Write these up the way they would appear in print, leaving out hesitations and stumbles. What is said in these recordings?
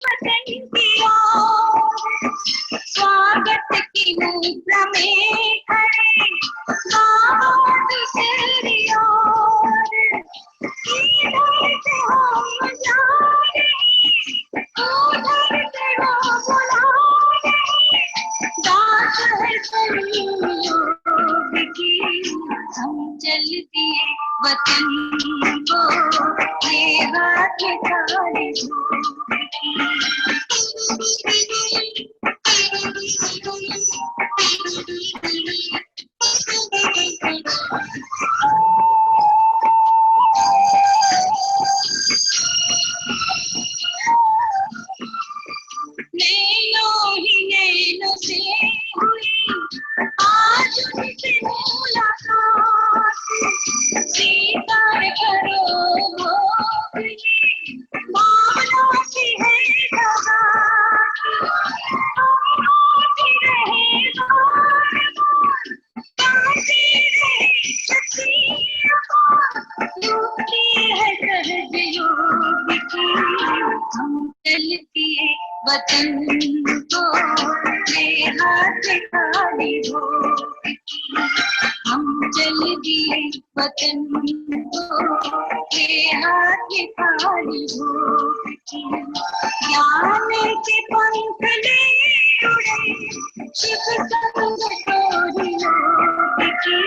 वतन की ओर स्वागत की मुद्रा में खड़े बाबा तेरी ओर इधर से हम जा रहे उधर से वो बुला रहे बात है संयोग की हम चल दिए वतन को ये हाथ खाली नैनो ही नैनो से हुई आज उनसे मुलाकात स्वीकार करो वो मामलों की है दवा आती रहे बार बार गाती रहे शक्तियाँ रुकी है सहज योग की हम चलती है वतन को ये हाथ खाली हो हम चल दिए वतन को ये हाथ खाली हो ज्ञान के पंख ले उड़े शिव संग तोड़ियों की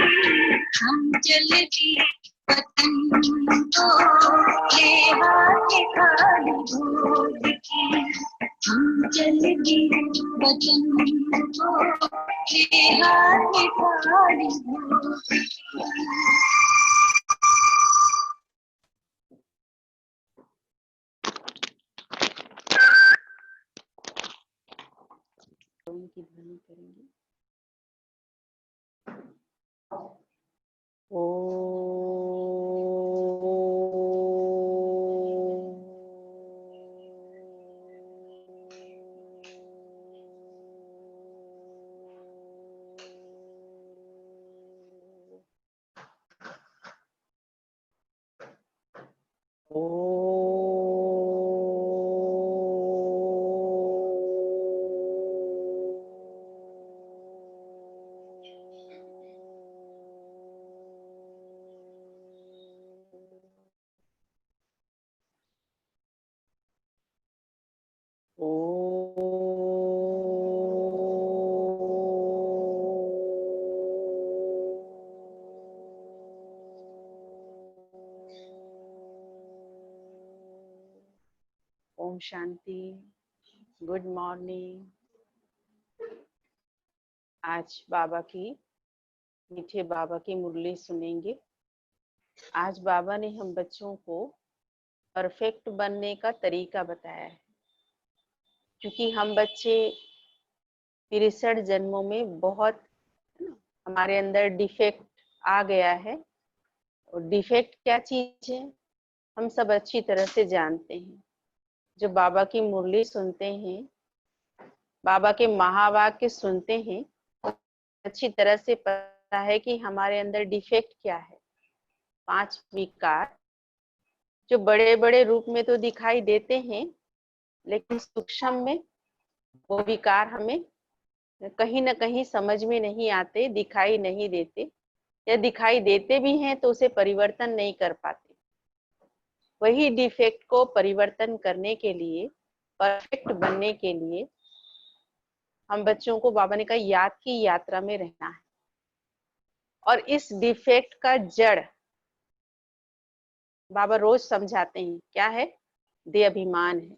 हम चल दिए वतन को ये हाथ खाली हो हम चल दिए वतन को ये हाथ खाली हो की ध्वनि करेंगे। ओ ओम शांति। Good morning. आज बाबा की मीठे बाबा की मुरली सुनेंगे। आज बाबा ने हम बच्चों को परफेक्ट बनने का तरीका बताया है, क्योंकि हम बच्चे 63 जन्मों में बहुत हमारे अंदर डिफेक्ट आ गया है। और डिफेक्ट क्या चीज है हम सब अच्छी तरह से जानते हैं। जो बाबा की मुरली सुनते हैं, बाबा के महावाक्य सुनते हैं, अच्छी तरह से पता है कि हमारे अंदर डिफेक्ट क्या है। 5 विकार जो बड़े बड़े रूप में तो दिखाई देते हैं, लेकिन सूक्ष्म में वो विकार हमें कहीं ना कहीं समझ में नहीं आते, दिखाई नहीं देते, या दिखाई देते भी हैं तो उसे परिवर्तन नहीं कर पाते। वही डिफेक्ट को परिवर्तन करने के लिए, परफेक्ट बनने के लिए हम बच्चों को बाबा ने कहा याद की यात्रा में रहना है। और इस डिफेक्ट का जड़ बाबा रोज समझाते हैं, क्या है? देह अभिमान है।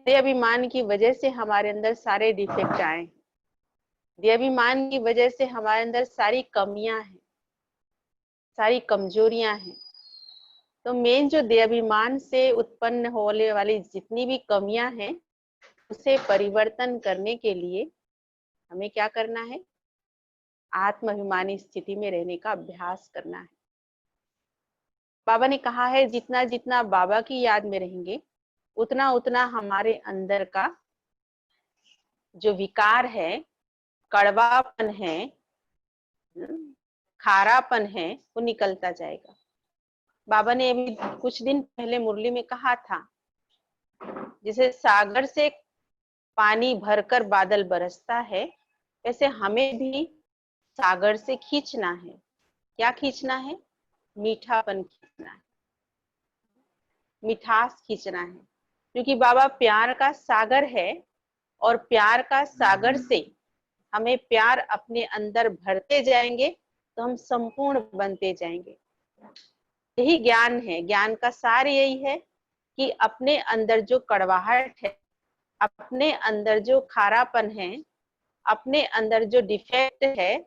देह अभिमान की वजह से हमारे अंदर सारे डिफेक्ट आए। देह अभिमान की वजह से हमारे अंदर सारी कमियां हैं, सारी कमजोरियां हैं। तो मेन जो देह अभिमान से उत्पन्न होने वाली जितनी भी कमियां हैं, उसे परिवर्तन करने के लिए हमें क्या करना है? आत्माभिमानी स्थिति में रहने का अभ्यास करना है। बाबा ने कहा है जितना जितना बाबा की याद में रहेंगे, उतना उतना हमारे अंदर का जो विकार है, कड़वापन है, खारापन है, वो निकलता जाएगा। बाबा ने अभी कुछ दिन पहले मुरली में कहा था जैसे सागर से पानी भरकर बादल बरसता है, वैसे हमें भी सागर से खींचना है। क्या खींचना है? मीठापन खींचना है, मिठास खींचना है, क्योंकि बाबा प्यार का सागर है और प्यार का सागर से हमें प्यार अपने अंदर भरते जाएंगे तो हम संपूर्ण बनते जाएंगे। यही ज्ञान है, ज्ञान का सार यही है कि अपने अंदर जो कड़वाहट है, अपने अंदर जो खारापन है, अपने अंदर जो डिफेक्ट है,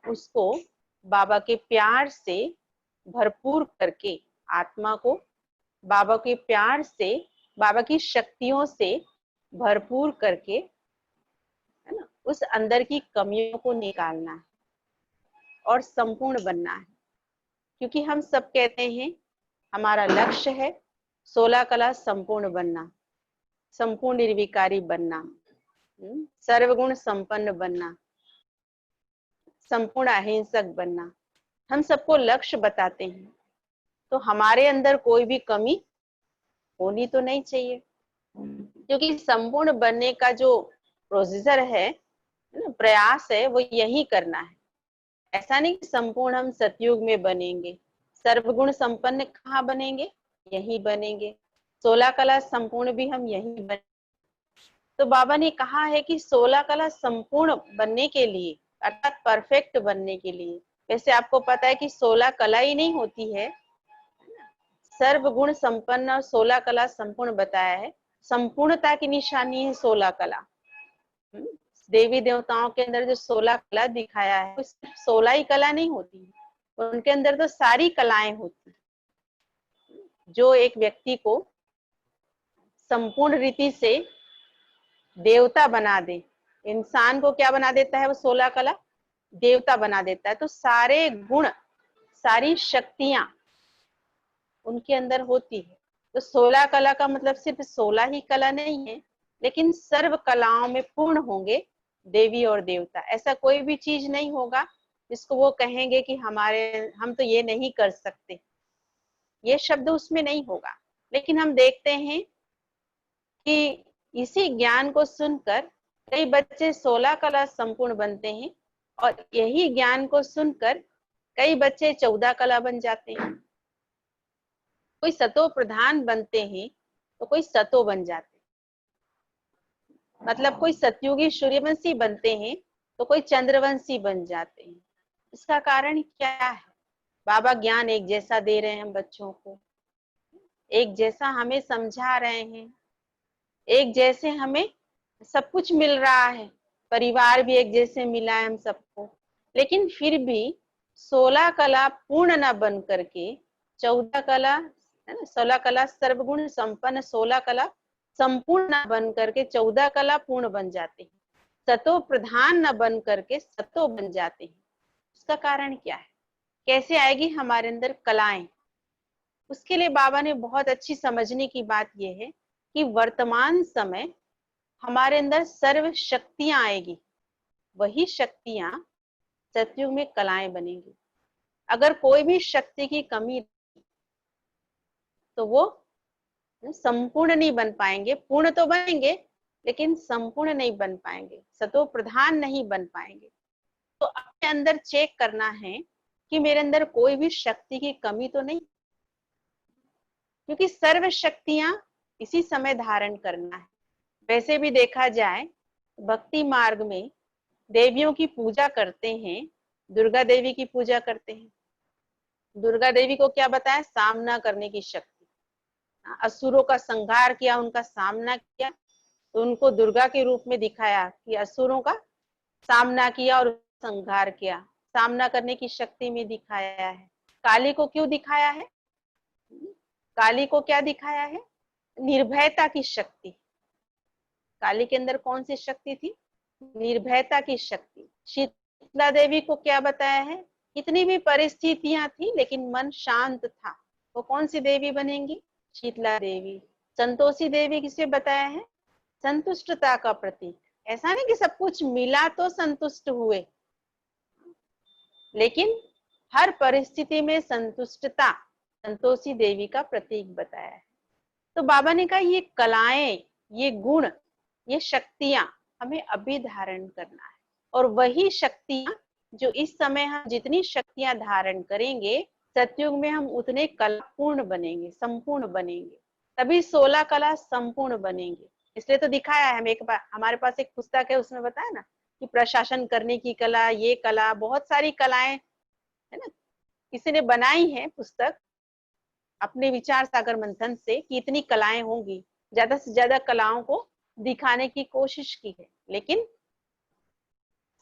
उसको बाबा के प्यार से भरपूर करके, आत्मा को बाबा के प्यार से, बाबा की शक्तियों से भरपूर करके, है ना, उस अंदर की कमियों को निकालना है और संपूर्ण बनना है। क्योंकि हम सब कहते हैं हमारा लक्ष्य है 16 कला संपूर्ण बनना, संपूर्ण निर्विकारी बनना, सर्वगुण संपन्न बनना, संपूर्ण अहिंसक बनना। हम सबको लक्ष्य बताते हैं, तो हमारे अंदर कोई भी कमी होनी तो नहीं चाहिए, क्योंकि संपूर्ण बनने का जो प्रोसीजर है, प्रयास है, वो यही करना है। ऐसा नहीं कि संपूर्ण हम सतयुग में बनेंगे, सर्वगुण संपन्न कहाँ बनेंगे? यही बनेंगे। 16 कला संपूर्ण भी हम यही बनेंगे। तो बाबा ने कहा है कि 16 कला संपूर्ण बनने के लिए, अर्थात परफेक्ट बनने के लिए, वैसे आपको पता है कि 16 कला ही नहीं होती है, सर्वगुण संपन्न और 16 कला संपूर्ण बताया है। संपूर्णता की निशानी है 16 कला। देवी देवताओं के अंदर जो 16 कला दिखाया है, वो सिर्फ 16 ही कला नहीं होती, उनके अंदर तो सारी कलाएं होती, जो एक व्यक्ति को संपूर्ण रीति से देवता बना दे। इंसान को क्या बना देता है वो 16 कला? देवता बना देता है। तो सारे गुण, सारी शक्तियां उनके अंदर होती है। तो 16 कला का मतलब सिर्फ 16 ही कला नहीं है, लेकिन सर्व कलाओं में पूर्ण होंगे देवी और देवता। ऐसा कोई भी चीज नहीं होगा जिसको वो कहेंगे कि हम तो ये नहीं कर सकते, ये शब्द उसमें नहीं होगा। लेकिन हम देखते हैं कि इसी ज्ञान को सुनकर कई बच्चे 16 कला संपूर्ण बनते हैं, और यही ज्ञान को सुनकर कई बच्चे 14 कला बन जाते हैं। कोई सतो प्रधान बनते हैं तो कोई सतो बन जाते हैं, मतलब कोई सतयुगी सूर्यवंशी बनते हैं तो कोई चंद्रवंशी बन जाते हैं। इसका कारण क्या है? बाबा ज्ञान एक जैसा दे रहे हैं हम बच्चों को, एक जैसा हमें समझा रहे हैं, एक जैसे हमें सब कुछ मिल रहा है, परिवार भी एक जैसे मिला है हम सबको। लेकिन फिर भी 16 कला पूर्ण न बन करके 14 कला, है ना, 16 कला सर्वगुण संपन्न, 16 कला संपूर्ण न बन करके 14 कला पूर्ण बन जाते हैं, सतो प्रधान न बन करके सतो बन जाते हैं। उसका कारण क्या है? कैसे आएगी हमारे अंदर कलाएं? उसके लिए बाबा ने बहुत अच्छी समझने की बात यह है कि वर्तमान समय हमारे अंदर सर्व शक्तियां आएगी, वही शक्तियां सतयुग में कलाएं बनेंगी। अगर कोई भी शक्ति की कमी तो वो संपूर्ण नहीं बन पाएंगे। पूर्ण तो बनेंगे लेकिन संपूर्ण नहीं बन पाएंगे, सतो प्रधान नहीं बन पाएंगे। तो अपने अंदर चेक करना है कि मेरे अंदर कोई भी शक्ति की कमी तो नहीं, क्योंकि सर्व शक्तियां इसी समय धारण करना है। वैसे भी देखा जाए भक्ति मार्ग में देवियों की पूजा करते हैं, दुर्गा देवी की पूजा करते हैं। दुर्गा देवी को क्या बताया? सामना करने की शक्ति। असुरों का संहार किया, उनका सामना किया, तो उनको दुर्गा के रूप में दिखाया कि असुरों का सामना किया और संहार किया, सामना करने की शक्ति में दिखाया है। काली को क्यों दिखाया है? काली को क्या दिखाया है? निर्भयता की शक्ति। काली के अंदर कौन सी शक्ति थी? निर्भयता की शक्ति। शीतला देवी को क्या बताया है? कितनी भी परिस्थितियां थी लेकिन मन शांत था, वो कौन सी देवी बनेंगी? शीतला देवी। संतोषी देवी किसे बताया है? संतुष्टता का प्रतीक। ऐसा नहीं कि सब कुछ मिला तो संतुष्ट हुए, लेकिन हर परिस्थिति में संतुष्टता संतोषी देवी का प्रतीक बताया है। तो बाबा ने कहा ये कलाएं, ये गुण, ये शक्तियां हमें अभी धारण करना है। और वही शक्तियां जो इस समय हम जितनी शक्तियां धारण करेंगे, सतयुग में हम उतने कलापूर्ण बनेंगे, संपूर्ण बनेंगे। तभी 16 कला संपूर्ण बनेंगे। इसलिए तो दिखाया है, हम एक बार हमारे पास एक पुस्तक है, उसमें बताया ना कि प्रशासन करने की कला, ये कला, बहुत सारी कलाएं है ना, किसी ने बनाई है पुस्तक अपने विचार सागर मंथन से कि इतनी कलाएं होंगी, ज्यादा से ज्यादा कलाओं को दिखाने की कोशिश की है। लेकिन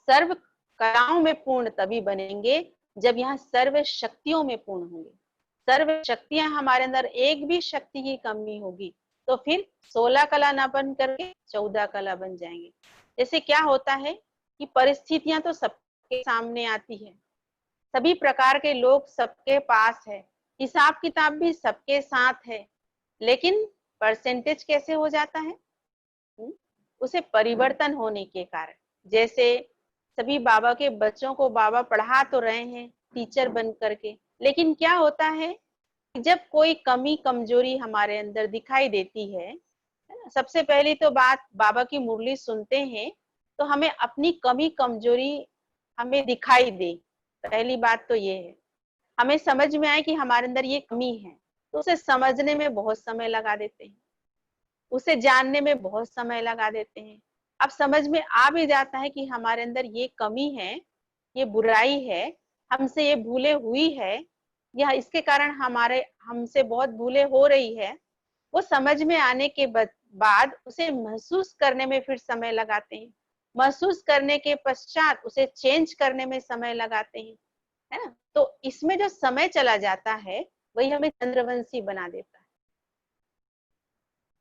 सर्व कलाओं में पूर्ण तभी बनेंगे जब यहाँ सर्व शक्तियों में पूर्ण होंगे। सर्व शक्तियां हमारे अंदर एक भी शक्ति की कमी होगी तो फिर 16 कला ना बन करके 14 कला बन जाएंगे। जैसे क्या होता है कि परिस्थितियां तो सबके सामने आती है, सभी प्रकार के लोग सबके पास है, हिसाब किताब भी सबके साथ है, लेकिन परसेंटेज कैसे हो जाता है? उसे परिवर्तन होने के कारण। जैसे सभी बाबा के बच्चों को बाबा पढ़ा तो रहे हैं टीचर बन करके, लेकिन क्या होता है कि जब कोई कमी कमजोरी हमारे अंदर दिखाई देती है ना, सबसे पहली तो बात, बाबा की मुरली सुनते हैं तो हमें अपनी कमी कमजोरी हमें दिखाई दे। पहली बात तो ये है, हमें समझ में आए कि हमारे अंदर ये कमी है, तो उसे समझने में बहुत समय लगा देते हैं, उसे जानने में बहुत समय लगा देते हैं। अब समझ में आ भी जाता है कि हमारे अंदर ये कमी है, ये बुराई है, हमसे ये भूले हुई है, या इसके कारण हमारे हमसे बहुत भूले हो रही है। वो समझ में आने के बाद उसे महसूस करने में फिर समय लगाते हैं, महसूस करने के पश्चात उसे चेंज करने में समय लगाते हैं, है ना। तो इसमें जो समय चला जाता है वही हमें चंद्रवंशी बना देता है।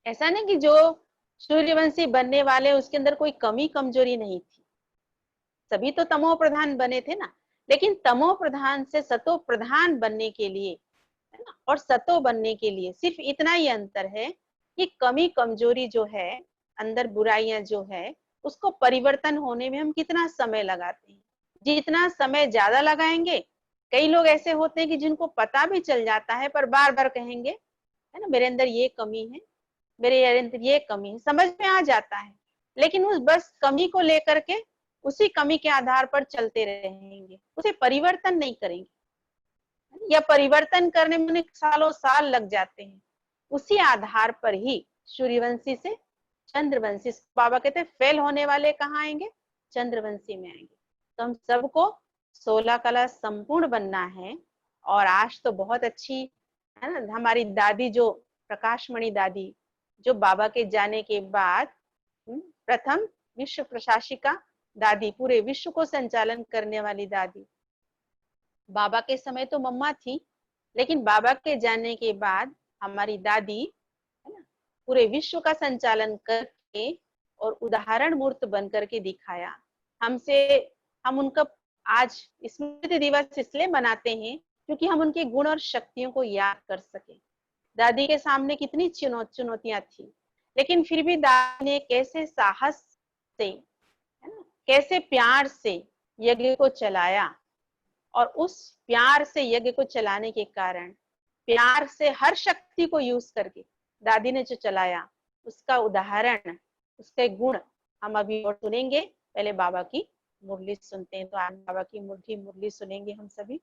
ऐसा नहीं कि जो सूर्यवंशी बनने वाले उसके अंदर कोई कमी कमजोरी नहीं थी, सभी तो तमो प्रधान बने थे ना, लेकिन तमो प्रधान से सतो प्रधान बनने के लिए, है ना, और सतो बनने के लिए सिर्फ इतना ही अंतर है कि कमी कमजोरी जो है, अंदर बुराइयां जो है, उसको परिवर्तन होने में हम कितना समय लगाते हैं। जितना समय ज्यादा लगाएंगे, कई लोग ऐसे होते हैं कि जिनको पता भी चल जाता है पर बार बार कहेंगे, है ना, मेरे अंदर ये कमी है, मेरे अंदर ये कमी है, समझ में आ जाता है, लेकिन उस बस कमी को लेकर के उसी कमी के आधार पर चलते रहेंगे, उसे परिवर्तन नहीं करेंगे, या परिवर्तन करने में उन्हें सालों साल लग जाते हैं। उसी आधार पर ही सूर्यवंशी से चंद्रवंशी, बाबा कहते हैं फेल होने वाले कहाँ आएंगे? चंद्रवंशी में आएंगे। तो हम सबको 16 कला संपूर्ण बनना है। और आज तो बहुत अच्छी, है ना, हमारी दादी जो प्रकाशमणि दादी, जो बाबा के जाने के बाद प्रथम विश्व प्रशासिका दादी, पूरे विश्व को संचालन करने वाली दादी। बाबा के समय तो मम्मा थी, लेकिन बाबा के जाने के बाद हमारी दादी, है ना, पूरे विश्व का संचालन करके और उदाहरण मूर्त बन करके दिखाया हमसे। हम उनका आज स्मृति दिवस इसलिए मनाते हैं क्योंकि हम उनके गुण और शक्तियों को याद कर सके। दादी के सामने कितनी चुनौतियां थी, लेकिन फिर भी दादी ने कैसे साहस से, है ना, कैसे प्यार से यज्ञ को चलाया। और उस प्यार से यज्ञ को चलाने के कारण, प्यार से हर शक्ति को यूज करके दादी ने जो चलाया, उसका उदाहरण, उसके गुण हम अभी और सुनेंगे। पहले बाबा की मुरली सुनते हैं। तो आज बाबा की मुरली मुरली सुनेंगे हम सभी।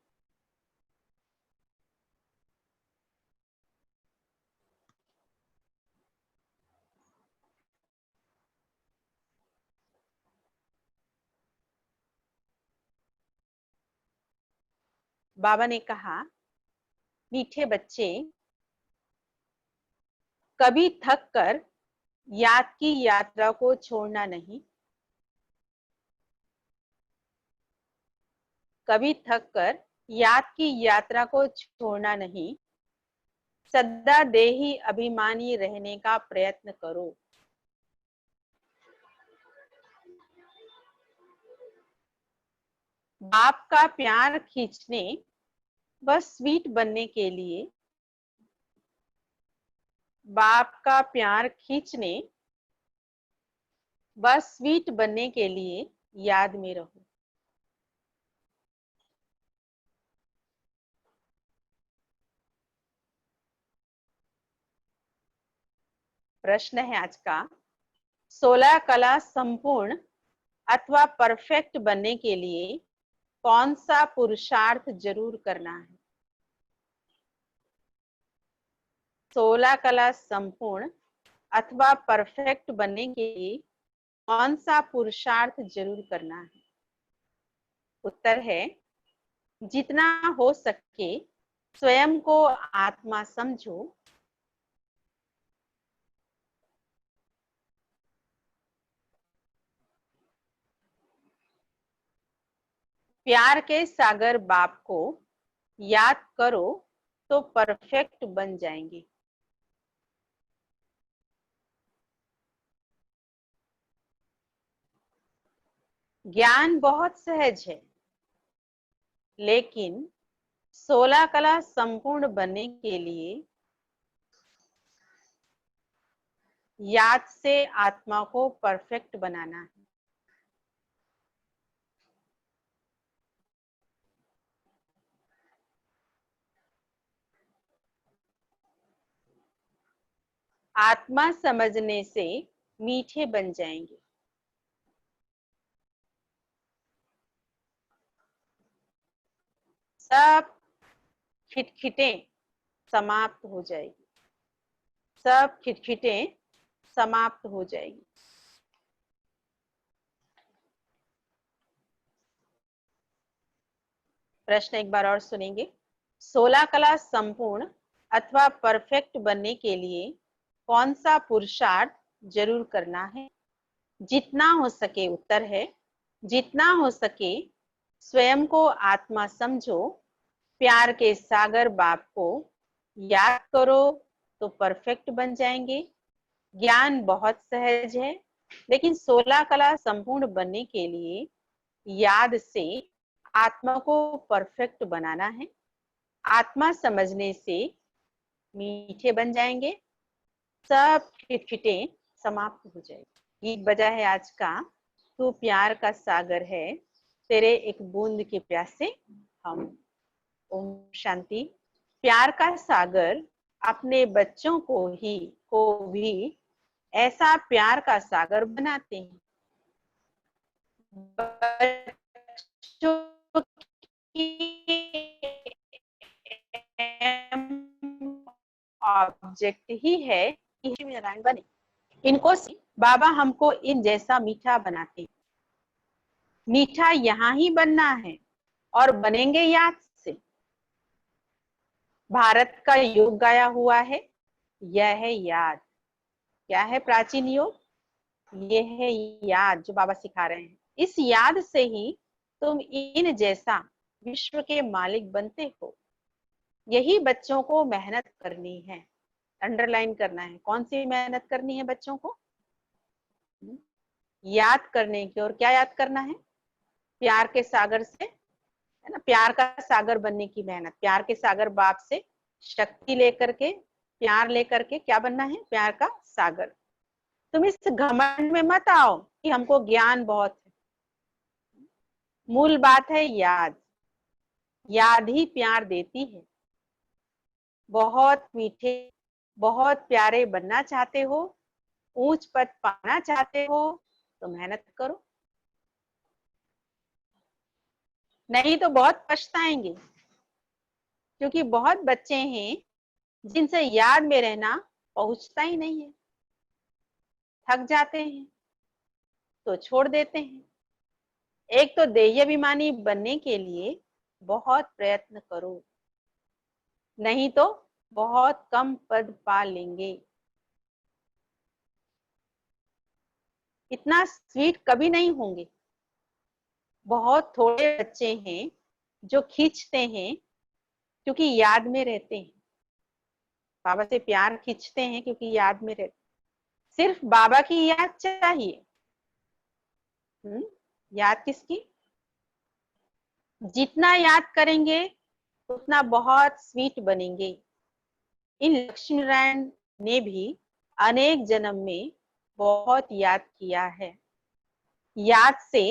बाबा ने कहा, मीठे बच्चे, कभी थक कर याद की यात्रा को छोड़ना नहीं, कभी थक कर याद की यात्रा को छोड़ना नहीं, सदा देही अभिमानी रहने का प्रयत्न करो। बाप का प्यार खींचने व स्वीट बनने के लिए, बाप का प्यार खींचने व स्वीट बनने के लिए याद में रहो। प्रश्न है आज का, 16 कला संपूर्ण अथवा परफेक्ट बनने के लिए कौन सा पुरुषार्थ जरूर करना है? 16 कला संपूर्ण अथवा परफेक्ट बनने के लिए कौन सा पुरुषार्थ जरूर करना है? उत्तर है, जितना हो सके स्वयं को आत्मा समझो, प्यार के सागर बाप को याद करो तो परफेक्ट बन जाएंगे। ज्ञान बहुत सहज है, लेकिन 16 कला संपूर्ण बनने के लिए याद से आत्मा को परफेक्ट बनाना है। आत्मा समझने से मीठे बन जाएंगे। सब खिटखिटें समाप्त हो जाएगी, सब खिटखिटें समाप्त हो जाएगी। प्रश्न एक बार और सुनेंगे। 16 कला संपूर्ण अथवा परफेक्ट बनने के लिए कौन सा पुरुषार्थ जरूर करना है? जितना हो सके, उत्तर है, जितना हो सके स्वयं को आत्मा समझो, प्यार के सागर बाप को याद करो तो परफेक्ट बन जाएंगे। ज्ञान बहुत सहज है, लेकिन 16 कला संपूर्ण बनने के लिए याद से आत्मा को परफेक्ट बनाना है। आत्मा समझने से मीठे बन जाएंगे, सब खिटखिटें समाप्त हो जाएगी। गीत बजा है आज का, तू प्यार का सागर है, तेरे एक बूंद के प्यासे हम। ओम शांति। प्यार का सागर अपने बच्चों को भी ऐसा प्यार का सागर बनाते हैं। बच्चों ऑब्जेक्ट ही है कि नारायण बने। इनको बाबा हमको इन जैसा मीठा बनाते हैं। मीठा यहाँ ही बनना है और बनेंगे याद से। भारत का योग गाया हुआ है, यह है याद। क्या है प्राचीन योग? ये है याद जो बाबा सिखा रहे हैं। इस याद से ही तुम इन जैसा विश्व के मालिक बनते हो। यही बच्चों को मेहनत करनी है, अंडरलाइन करना है। कौन सी मेहनत करनी है बच्चों को? याद करने की। और क्या याद करना है? प्यार के सागर से, है ना, प्यार का सागर बनने की मेहनत। प्यार के सागर बाप से शक्ति लेकर के, प्यार लेकर के क्या बनना है? प्यार का सागर। तुम इस घमंड में मत आओ कि हमको ज्ञान बहुत है। मूल बात है याद। याद ही प्यार देती है। बहुत मीठे, बहुत प्यारे बनना चाहते हो, ऊंच पद पाना चाहते हो, तो मेहनत करो, नहीं तो बहुत पछताएंगे। क्योंकि बहुत बच्चे हैं जिनसे याद में रहना पहुंचता ही नहीं है, थक जाते हैं तो छोड़ देते हैं। एक तो देहाभिमानी बनने के लिए बहुत प्रयत्न करो, नहीं तो बहुत कम पद पा लेंगे। इतना स्वीट कभी नहीं होंगे। बहुत थोड़े बच्चे हैं जो खींचते हैं क्योंकि याद में रहते हैं। बाबा से प्यार खींचते हैं क्योंकि याद में रहते। सिर्फ बाबा की याद चाहिए। याद किसकी? जितना याद करेंगे उतना बहुत स्वीट बनेंगे। इन लक्ष्मी नारायण ने भी अनेक जन्म में बहुत याद किया है, याद से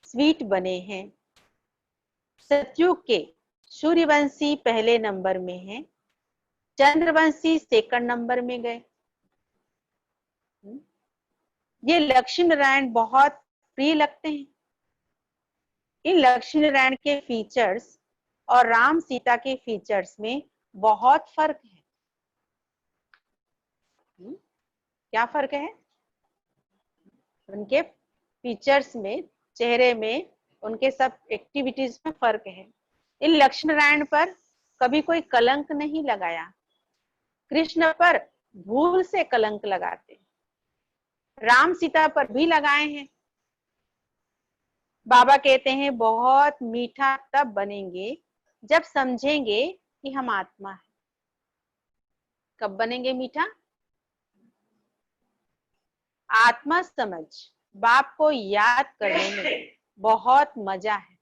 स्वीट बने हैं। सतयुग के सूर्यवंशी पहले नंबर में है, चंद्रवंशी सेकंड नंबर में गए। ये लक्ष्मी नारायण बहुत प्रिय लगते हैं। इन लक्ष्मी नारायण के फीचर्स और राम सीता के फीचर्स में बहुत फर्क है। क्या फर्क है? उनके फीचर्स में, चेहरे में, उनके सब एक्टिविटीज में फर्क है। इन लक्ष्मी नारायण पर कभी कोई कलंक नहीं लगाया। कृष्ण पर भूल से कलंक लगाते, राम सीता पर भी लगाए हैं। बाबा कहते हैं बहुत मीठा तब बनेंगे जब समझेंगे कि हम आत्मा है। कब बनेंगे मीठा? आत्मा समझ बाप को याद करने में बहुत मजा है।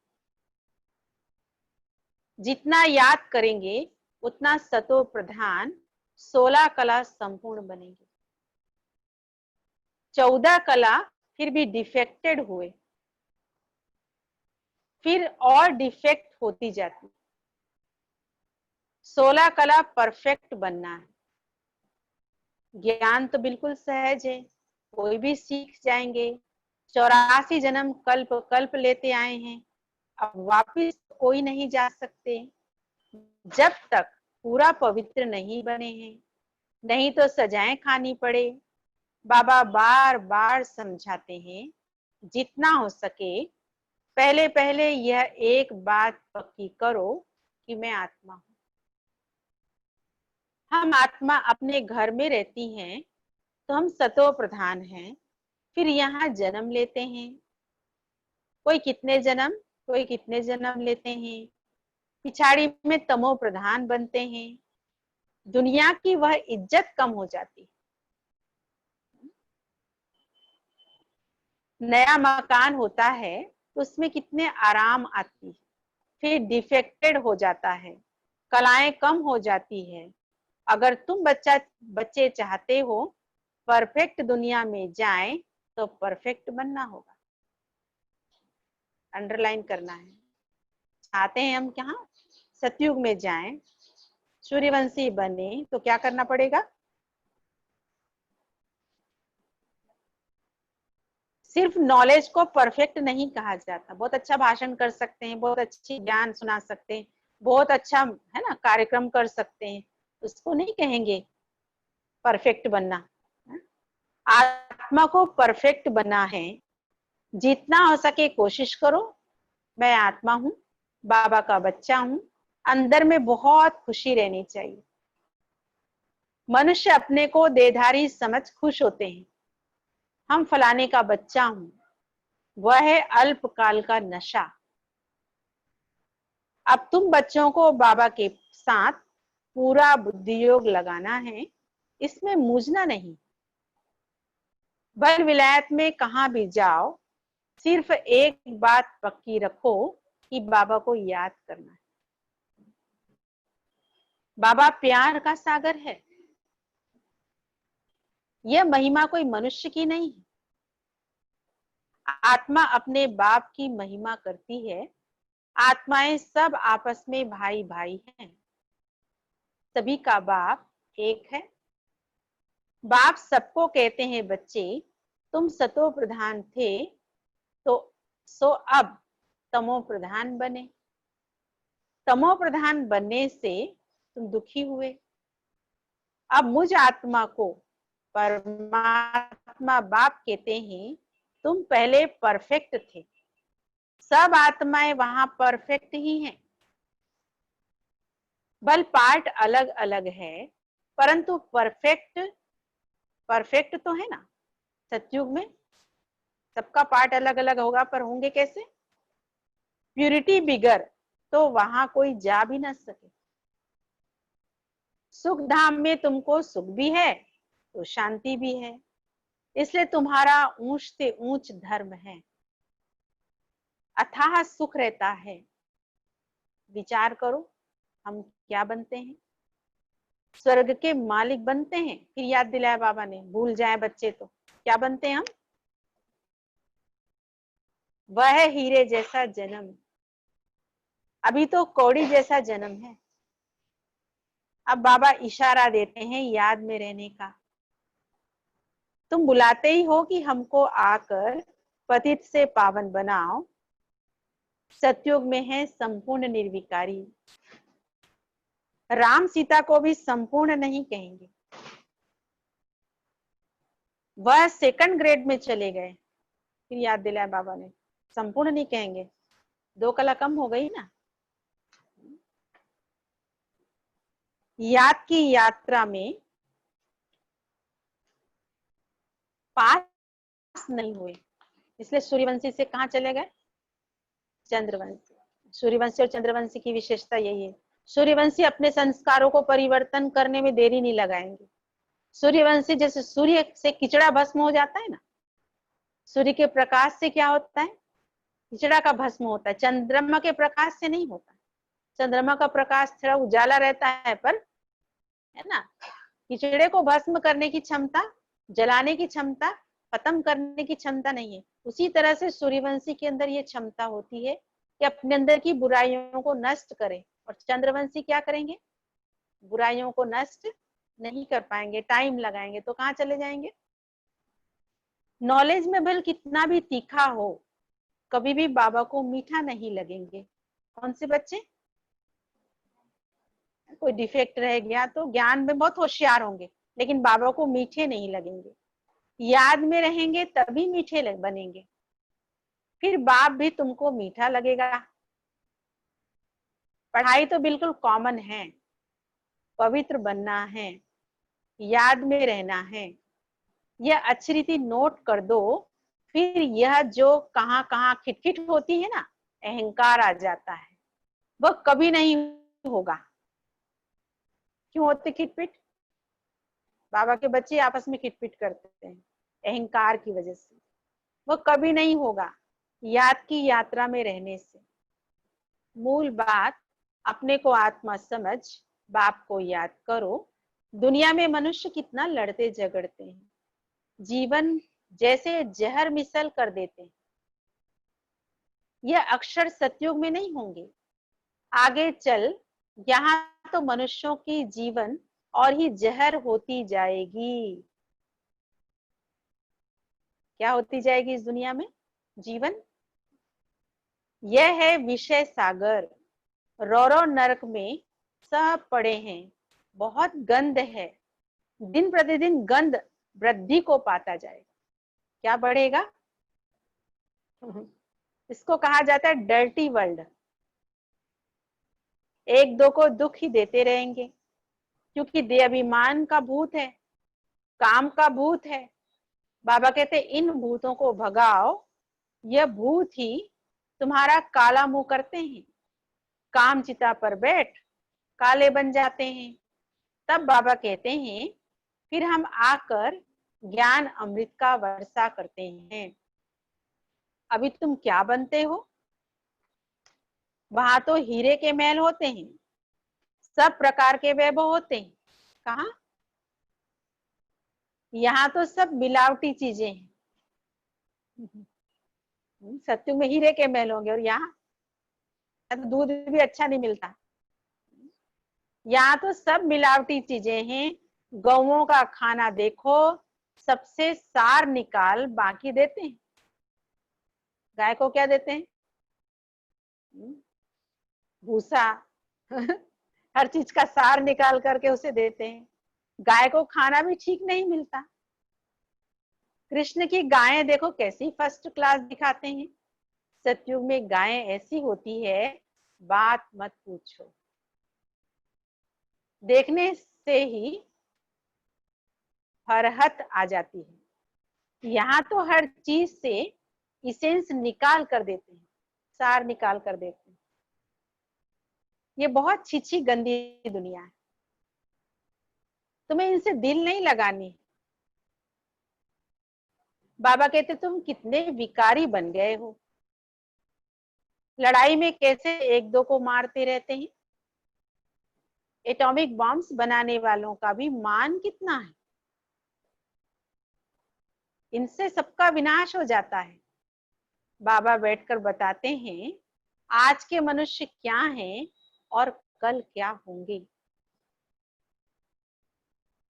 जितना याद करेंगे उतना सतो प्रधान 16 कला संपूर्ण बनेंगे। 14 कला फिर भी डिफेक्टेड हुए, फिर और डिफेक्ट होती जाती। 16 कला परफेक्ट बनना है। ज्ञान तो बिल्कुल सहज है, कोई भी सीख जाएंगे। 84 जन्म कल्प कल्प लेते आए हैं, अब वापिस कोई नहीं जा सकते जब तक पूरा पवित्र नहीं बने हैं, नहीं तो सजाएं खानी पड़े। बाबा बार बार समझाते हैं जितना हो सके पहले पहले यह एक बात पक्की करो कि मैं आत्मा हूं। हम आत्मा अपने घर में रहती हैं तो हम सतो प्रधान हैं, फिर यहाँ जन्म लेते हैं। कोई कितने जन्म, कोई कितने जन्म लेते हैं, पिछाड़ी में तमो प्रधान बनते हैं। दुनिया की वह इज्जत कम हो जाती। नया मकान होता है तो उसमें कितने आराम आती, फिर डिफेक्टेड हो जाता है, कलाएं कम हो जाती है। अगर तुम बच्चे चाहते हो परफेक्ट दुनिया में जाएं तो परफेक्ट बनना होगा। अंडरलाइन करना है। चाहते हैं हम कहाँ? सतयुग में जाएं, सूर्यवंशी बने तो क्या करना पड़ेगा? सिर्फ नॉलेज को परफेक्ट नहीं कहा जाता। बहुत अच्छा भाषण कर सकते हैं, बहुत अच्छी ज्ञान सुना सकते हैं, बहुत अच्छा है ना कार्यक्रम कर सकते हैं, उसको नहीं कहेंगे परफेक्ट बनना। आत्मा को परफेक्ट बनना है। जितना हो सके कोशिश करो। मैं आत्मा हूँ, बाबा का बच्चा हूँ, अंदर में बहुत खुशी रहनी चाहिए। मनुष्य अपने को देधारी समझ खुश होते हैं। हम फलाने का बच्चा हूं, वह है अल्पकाल का नशा। अब तुम बच्चों को बाबा के साथ पूरा बुद्धि योग लगाना है, इसमें मूझना नहीं। बल विलायत में कहां भी जाओ, सिर्फ एक बात पक्की रखो कि बाबा को याद करना है। बाबा प्यार का सागर है। यह महिमा कोई मनुष्य की नहीं है। आत्मा अपने बाप की महिमा करती है। आत्माएं सब आपस में भाई भाई हैं। सभी का बाप एक है। बाप सबको कहते हैं बच्चे तुम सतो प्रधान थे तो अब तमो प्रधान बने। तमो प्रधान बनने से तुम दुखी हुए। अब मुझ आत्मा को परमात्मा बाप कहते हैं तुम पहले परफेक्ट थे। सब आत्माएं वहां परफेक्ट ही हैं। बल पार्ट अलग अलग है, परंतु परफेक्ट तो है ना। सतयुग में सबका पार्ट अलग अलग होगा, पर होंगे कैसे? प्यूरिटी बिगर तो वहां कोई जा भी ना सके। सुख धाम में तुमको सुख भी है तो शांति भी है, इसलिए तुम्हारा ऊंच से ऊंच धर्म है। अथाह सुख रहता है। विचार करो हम क्या बनते हैं? स्वर्ग के मालिक बनते हैं। फिर याद दिलाया बाबा ने, भूल जाए बच्चे तो क्या बनते हैं हम? वह हीरे जैसा जन्म, अभी तो कौड़ी जैसा जन्म है। अब बाबा इशारा देते हैं याद में रहने का। तुम बुलाते ही हो कि हमको आकर पतित से पावन बनाओ। सतयुग में है संपूर्ण निर्विकारी। राम सीता को भी संपूर्ण नहीं कहेंगे, वह सेकंड ग्रेड में चले गए। फिर याद दिलाया बाबा ने, संपूर्ण नहीं कहेंगे, 2 कला कम हो गई ना। याद की यात्रा में पास नहीं हुए, इसलिए सूर्यवंशी से कहां चले गए? चंद्रवंशी। सूर्यवंशी और चंद्रवंशी की विशेषता यही है, सूर्यवंशी अपने संस्कारों को परिवर्तन करने में देरी नहीं लगाएंगे। सूर्यवंशी जैसे सूर्य से किचड़ा भस्म हो जाता है ना, सूर्य के प्रकाश से क्या होता है? किचड़ा का भस्म होता है। चंद्रमा के प्रकाश से नहीं होता। चंद्रमा का प्रकाश थोड़ा उजाला रहता है, पर है ना, किचड़े को भस्म करने की क्षमता, जलाने की क्षमता, खत्म करने की क्षमता नहीं है। उसी तरह से सूर्यवंशी के अंदर ये क्षमता होती है कि अपने अंदर की बुराइयों को नष्ट करें, और चंद्रवंशी क्या करेंगे? बुराइयों को नष्ट नहीं कर पाएंगे, टाइम लगाएंगे, तो कहाँ चले जाएंगे? नॉलेज में बिल कितना भी तीखा हो, कभी भी बाबा को मीठा नहीं लगेंगे। कौन से बच्चे? कोई डिफेक्ट रह गया तो ज्ञान में बहुत होशियार होंगे, लेकिन बाबा को मीठे नहीं लगेंगे। याद में रहेंगे तभी मीठे बनेंगे, फिर बाप भी तुमको मीठा लगेगा। पढ़ाई तो बिल्कुल कॉमन है, पवित्र बनना है, याद में रहना है, यह अच्छी रीति नोट कर दो। फिर यह जो कहां कहां खिटखिट होती है ना, अहंकार आ जाता है, वह कभी नहीं होगा। क्यों होते खिटपिट? बाबा के बच्चे आपस में खिटपिट करते हैं अहंकार की वजह से, वो कभी नहीं होगा याद की यात्रा में रहने से। मूल बात, अपने को आत्मा समझ, बाप को याद करो। दुनिया में मनुष्य कितना लड़ते झगड़ते हैं, जीवन जैसे जहर मिसल कर देते हैं। यह अक्षर सतयुग में नहीं होंगे, आगे चल यहाँ तो मनुष्यों की जीवन और ही जहर होती जाएगी। क्या होती जाएगी इस दुनिया में? जीवन। यह है विषय सागर, रौरव नरक में सब पड़े हैं, बहुत गंध है। दिन प्रतिदिन गंध वृद्धि को पाता जाएगा। क्या बढ़ेगा? इसको कहा जाता है डर्टी वर्ल्ड। एक दो को दुख ही देते रहेंगे, क्योंकि देह अभिमान का भूत है, काम का भूत है। बाबा कहते इन भूतों को भगाओ, यह भूत ही तुम्हारा काला मुंह करते हैं। काम चिता पर बैठ काले बन जाते हैं। तब बाबा कहते हैं फिर हम आकर ज्ञान अमृत का वर्षा करते हैं। अभी तुम क्या बनते हो? वहां तो हीरे के महल होते हैं, सब प्रकार के वैभव होते हैं। कहा? यहाँ तो सब मिलावटी चीजें हैं। सत्युग में हीरे के महल होंगे, और यहाँ तो दूध भी अच्छा नहीं मिलता। यहाँ तो सब मिलावटी चीजें हैं। गौओं का खाना देखो, सबसे सार निकाल बाकी देते हैं। गाय को क्या देते हैं? भूसा। हर चीज का सार निकाल करके उसे देते हैं। गाय को खाना भी ठीक नहीं मिलता। कृष्ण की गायें देखो कैसी फर्स्ट क्लास दिखाते हैं। सतयुग में गायें ऐसी होती है, बात मत पूछो। देखने से ही फरहत आ जाती है। यहाँ तो हर चीज से इसेंस निकाल कर देते हैं, सार निकाल कर देते हैं। ये बहुत छिछी गंदी दुनिया है, तुम्हें इनसे दिल नहीं लगानी। बाबा कहते तुम कितने विकारी बन गए हो, लड़ाई में कैसे एक दो को मारते रहते हैं। एटॉमिक बॉम्ब्स बनाने वालों का भी मान कितना है, इनसे सबका विनाश हो जाता है। बाबा बैठकर बताते हैं आज के मनुष्य क्या हैं और कल क्या होंगे।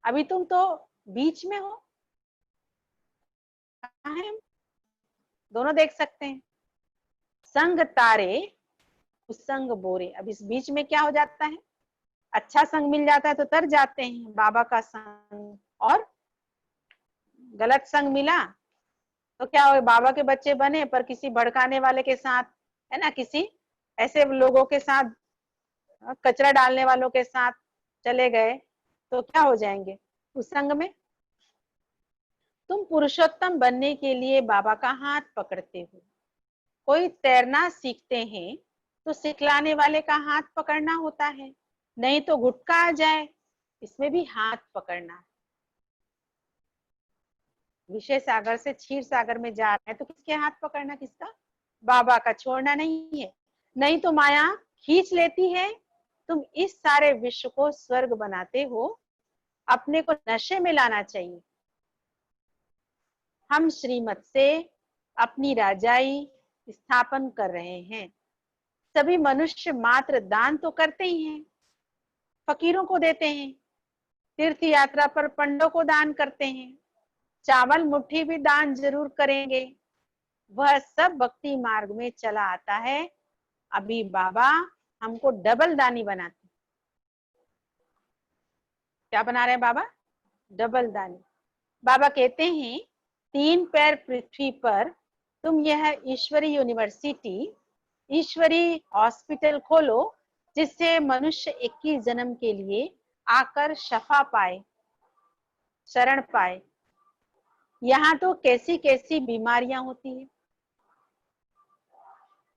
अभी तुम तो बीच में हो, कहाँ है हम? दोनों देख सकते हैं। संग तारे कुसंग बोरे। अब इस बीच में क्या हो जाता है? अच्छा संग मिल जाता है तो तर जाते हैं बाबा का संग, और गलत संग मिला तो क्या हो, बाबा के बच्चे बने पर किसी भड़काने वाले के साथ, है ना, किसी ऐसे लोगों के साथ, कचरा डालने वालों के साथ चले गए तो क्या हो जाएंगे उस संग में। तुम पुरुषोत्तम बनने के लिए बाबा का हाथ पकड़ते हो। कोई तैरना सीखते हैं तो सिखलाने वाले का हाथ पकड़ना होता है, नहीं तो घुटका आ जाए, इसमें भी हाथ पकड़ना। विषय सागर से क्षीर सागर में जा रहा है तो किसके हाथ पकड़ना? किसका? बाबा का। छोड़ना नहीं है, नहीं तो माया खींच लेती है। तुम इस सारे विश्व को स्वर्ग बनाते हो, अपने को नशे में लाना चाहिए। हम श्रीमत से अपनी राजाई स्थापन कर रहे हैं। सभी मनुष्य मात्र दान तो करते ही हैं, फकीरों को देते हैं, तीर्थ यात्रा पर पंडों को दान करते हैं, चावल मुट्ठी भी दान जरूर करेंगे। वह सब भक्ति मार्ग में चला आता है। अभी बाबा हमको डबल दानी बनाते। क्या बना रहे हैं बाबा? डबल दानी। बाबा कहते हैं 3 पैर पृथ्वी पर तुम यह ईश्वरी यूनिवर्सिटी, ईश्वरी हॉस्पिटल खोलो, जिससे मनुष्य 21 जन्म के लिए आकर शफा पाए, शरण पाए। यहाँ तो कैसी कैसी बीमारियां होती है,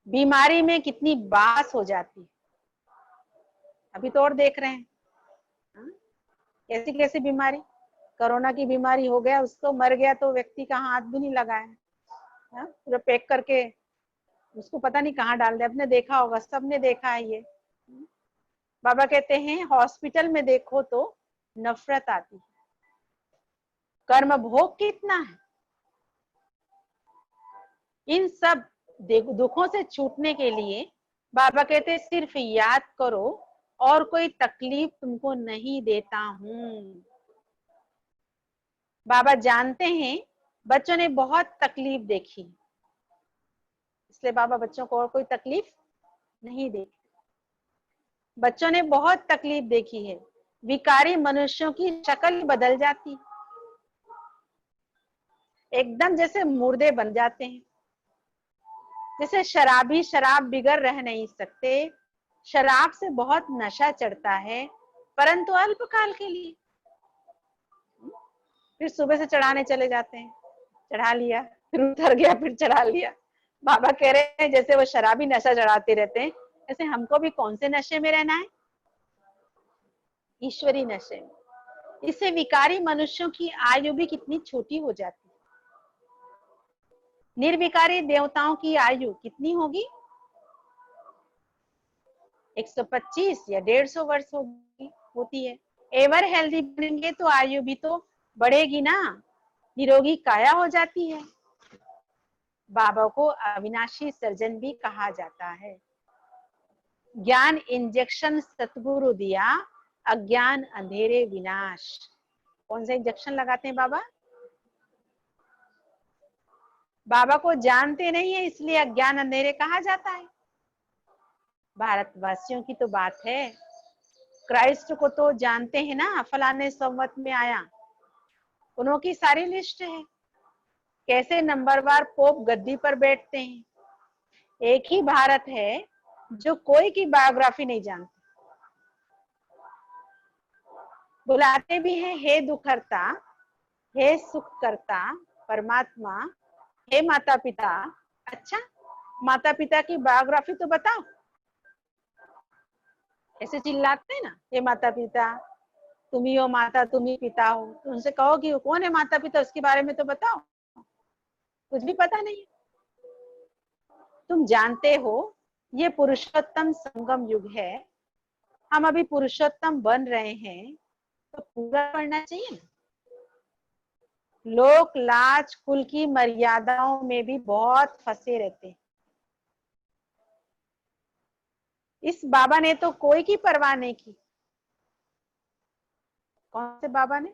बीमारी में कितनी बास हो जाती है। अभी तो और देख रहे हैं कैसी कैसी बीमारी। कोरोना की बीमारी हो गया, उसको मर गया तो व्यक्ति का हाथ भी नहीं लगाया, पूरा पैक करके उसको पता नहीं कहाँ डाल दिया। आपने देखा होगा, सबने देखा है ये। बाबा कहते हैं हॉस्पिटल में देखो तो नफरत आती है, कर्म भोग कितना है। इन सब दुखों से छूटने के लिए बाबा कहते सिर्फ याद करो और कोई तकलीफ तुमको नहीं देता हूँ। बाबा जानते हैं बच्चों ने बहुत तकलीफ देखी, इसलिए बाबा बच्चों को और कोई तकलीफ नहीं देती। बच्चों ने बहुत तकलीफ देखी है, विकारी मनुष्यों की शक्ल बदल जाती, एकदम जैसे मुर्दे बन जाते हैं। जैसे शराबी शराब बिगर रह नहीं सकते, शराब से बहुत नशा चढ़ता है परंतु अल्पकाल के लिए, फिर सुबह से चढ़ाने चले जाते हैं, चढ़ा लिया फिर उतर गया फिर चढ़ा लिया। बाबा कह रहे हैं जैसे वो शराबी नशा चढ़ाते रहते हैं, ऐसे हमको भी कौन से नशे में रहना है? ईश्वरी नशे में। इससे विकारी मनुष्यों की आयु भी कितनी छोटी हो जाती है। निर्विकारी देवताओं की आयु कितनी होगी? 125 या 150 वर्ष होती है। एवर हेल्दी बनेंगे तो आयु भी तो बढ़ेगी ना, निरोगी काया हो जाती है। बाबा को अविनाशी सर्जन भी कहा जाता है। ज्ञान इंजेक्शन सतगुरु दिया, अज्ञान अंधेरे विनाश। कौन सा इंजेक्शन लगाते हैं बाबा? बाबा को जानते नहीं है इसलिए अज्ञान अंधेरे कहा जाता है। भारतवासियों की तो बात है, क्राइस्ट को तो जानते हैं ना, फलाने संवत में आया, उनकी सारी लिस्ट है, कैसे नंबरवार पोप गद्दी पर बैठते हैं। एक ही भारत है जो कोई की बायोग्राफी नहीं जानते, बुलाते भी हैं हे दुखहर्ता, हे सुख करता परमात्मा, हे माता पिता। अच्छा, माता पिता की बायोग्राफी तो बताओ। ऐसे चिल्लाते हैं ना, हे माता पिता, तुम ही हो माता, तुम ही पिता हो, तो उनसे कहो कि कौन है माता पिता, उसके बारे में तो बताओ। कुछ भी पता नहीं। तुम जानते हो ये पुरुषोत्तम संगम युग है, हम अभी पुरुषोत्तम बन रहे हैं तो पूरा पढ़ना चाहिए ना। लोक लाज कुल की मर्यादाओं में भी बहुत फंसे रहते हैं। इस बाबा ने तो कोई की परवाह नहीं की। कौन से बाबा ने?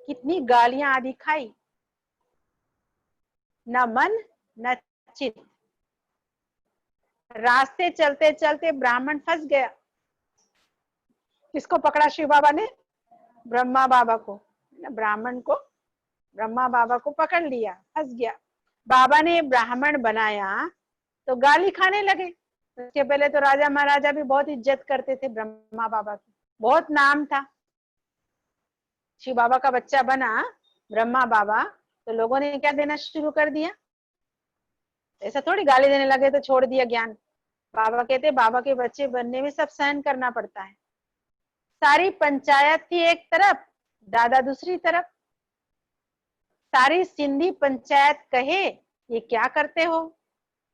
कितनी गालियां आदि खाई, न मन न चित। रास्ते चलते चलते ब्राह्मण फंस गया। किसको पकड़ा शिव बाबा ने? ब्रह्मा बाबा को। ब्राह्मण को, ब्रह्मा बाबा को पकड़ लिया, फंस गया। बाबा ने ब्राह्मण बनाया तो गाली खाने लगे। उसके पहले तो राजा महाराजा भी बहुत इज्जत करते थे ब्रह्मा बाबा की, बहुत नाम था। शिव बाबा का बच्चा बना ब्रह्मा बाबा तो लोगों ने क्या देना शुरू कर दिया? ऐसा थोड़ी गाली देने लगे तो छोड़ दिया ज्ञान। बाबा कहते बाबा के बच्चे बनने में सब सहन करना पड़ता है। सारी पंचायत थी एक तरफ, दादा दूसरी तरफ। सारी सिंधी पंचायत कहे ये क्या करते हो?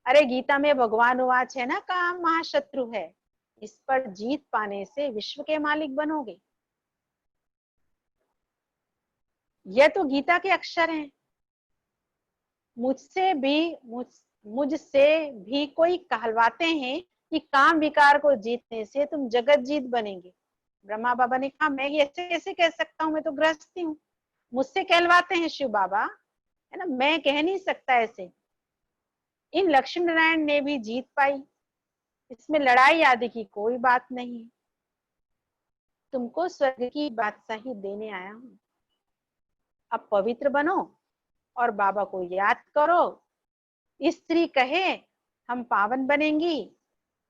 अरे गीता में भगवान वाच है ना, काम महाशत्रु है, इस पर जीत पाने से विश्व के मालिक बनोगे। यह तो गीता के अक्षर हैं। मुझसे भी कोई कहलवाते हैं कि काम विकार को जीतने से तुम जगत जीत बनेंगे। ब्रह्मा बाबा ने कहा मैं ऐसे कैसे कह सकता हूँ, मैं तो गृहस्थी हूँ। मुझसे कहलवाते हैं शिव बाबा, है ना, मैं कह नहीं सकता ऐसे। इन लक्ष्मी नारायण ने भी जीत पाई, इसमें लड़ाई आदि की कोई बात नहीं। तुमको स्वर्ग की बादशाही देने आया हूं। अब पवित्र बनो और बाबा को याद करो। स्त्री कहे हम पावन बनेंगी,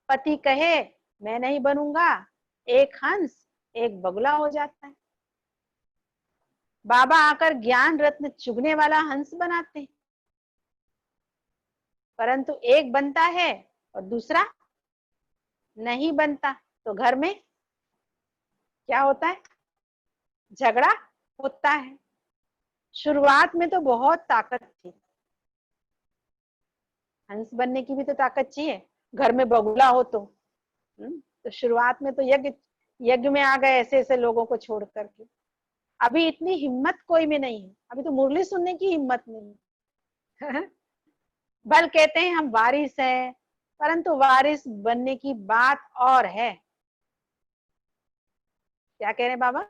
पति कहे मैं नहीं बनूंगा, एक हंस एक बगुला हो जाता है। बाबा आकर ज्ञान रत्न चुगने वाला हंस बनाते हैं, परंतु एक बनता है और दूसरा नहीं बनता तो घर में क्या होता है? झगड़ा होता है। शुरुआत में तो बहुत ताकत थी, हंस बनने की भी तो ताकत चाहिए, घर में बगुला हो तो शुरुआत में तो यज्ञ में आ गए ऐसे ऐसे लोगों को छोड़ करके। अभी इतनी हिम्मत कोई में नहीं है, अभी तो मुरली सुनने की हिम्मत नहीं है। बल कहते हैं हम वारिस हैं, परंतु वारिस बनने की बात और है। क्या कह रहे हैं बाबा?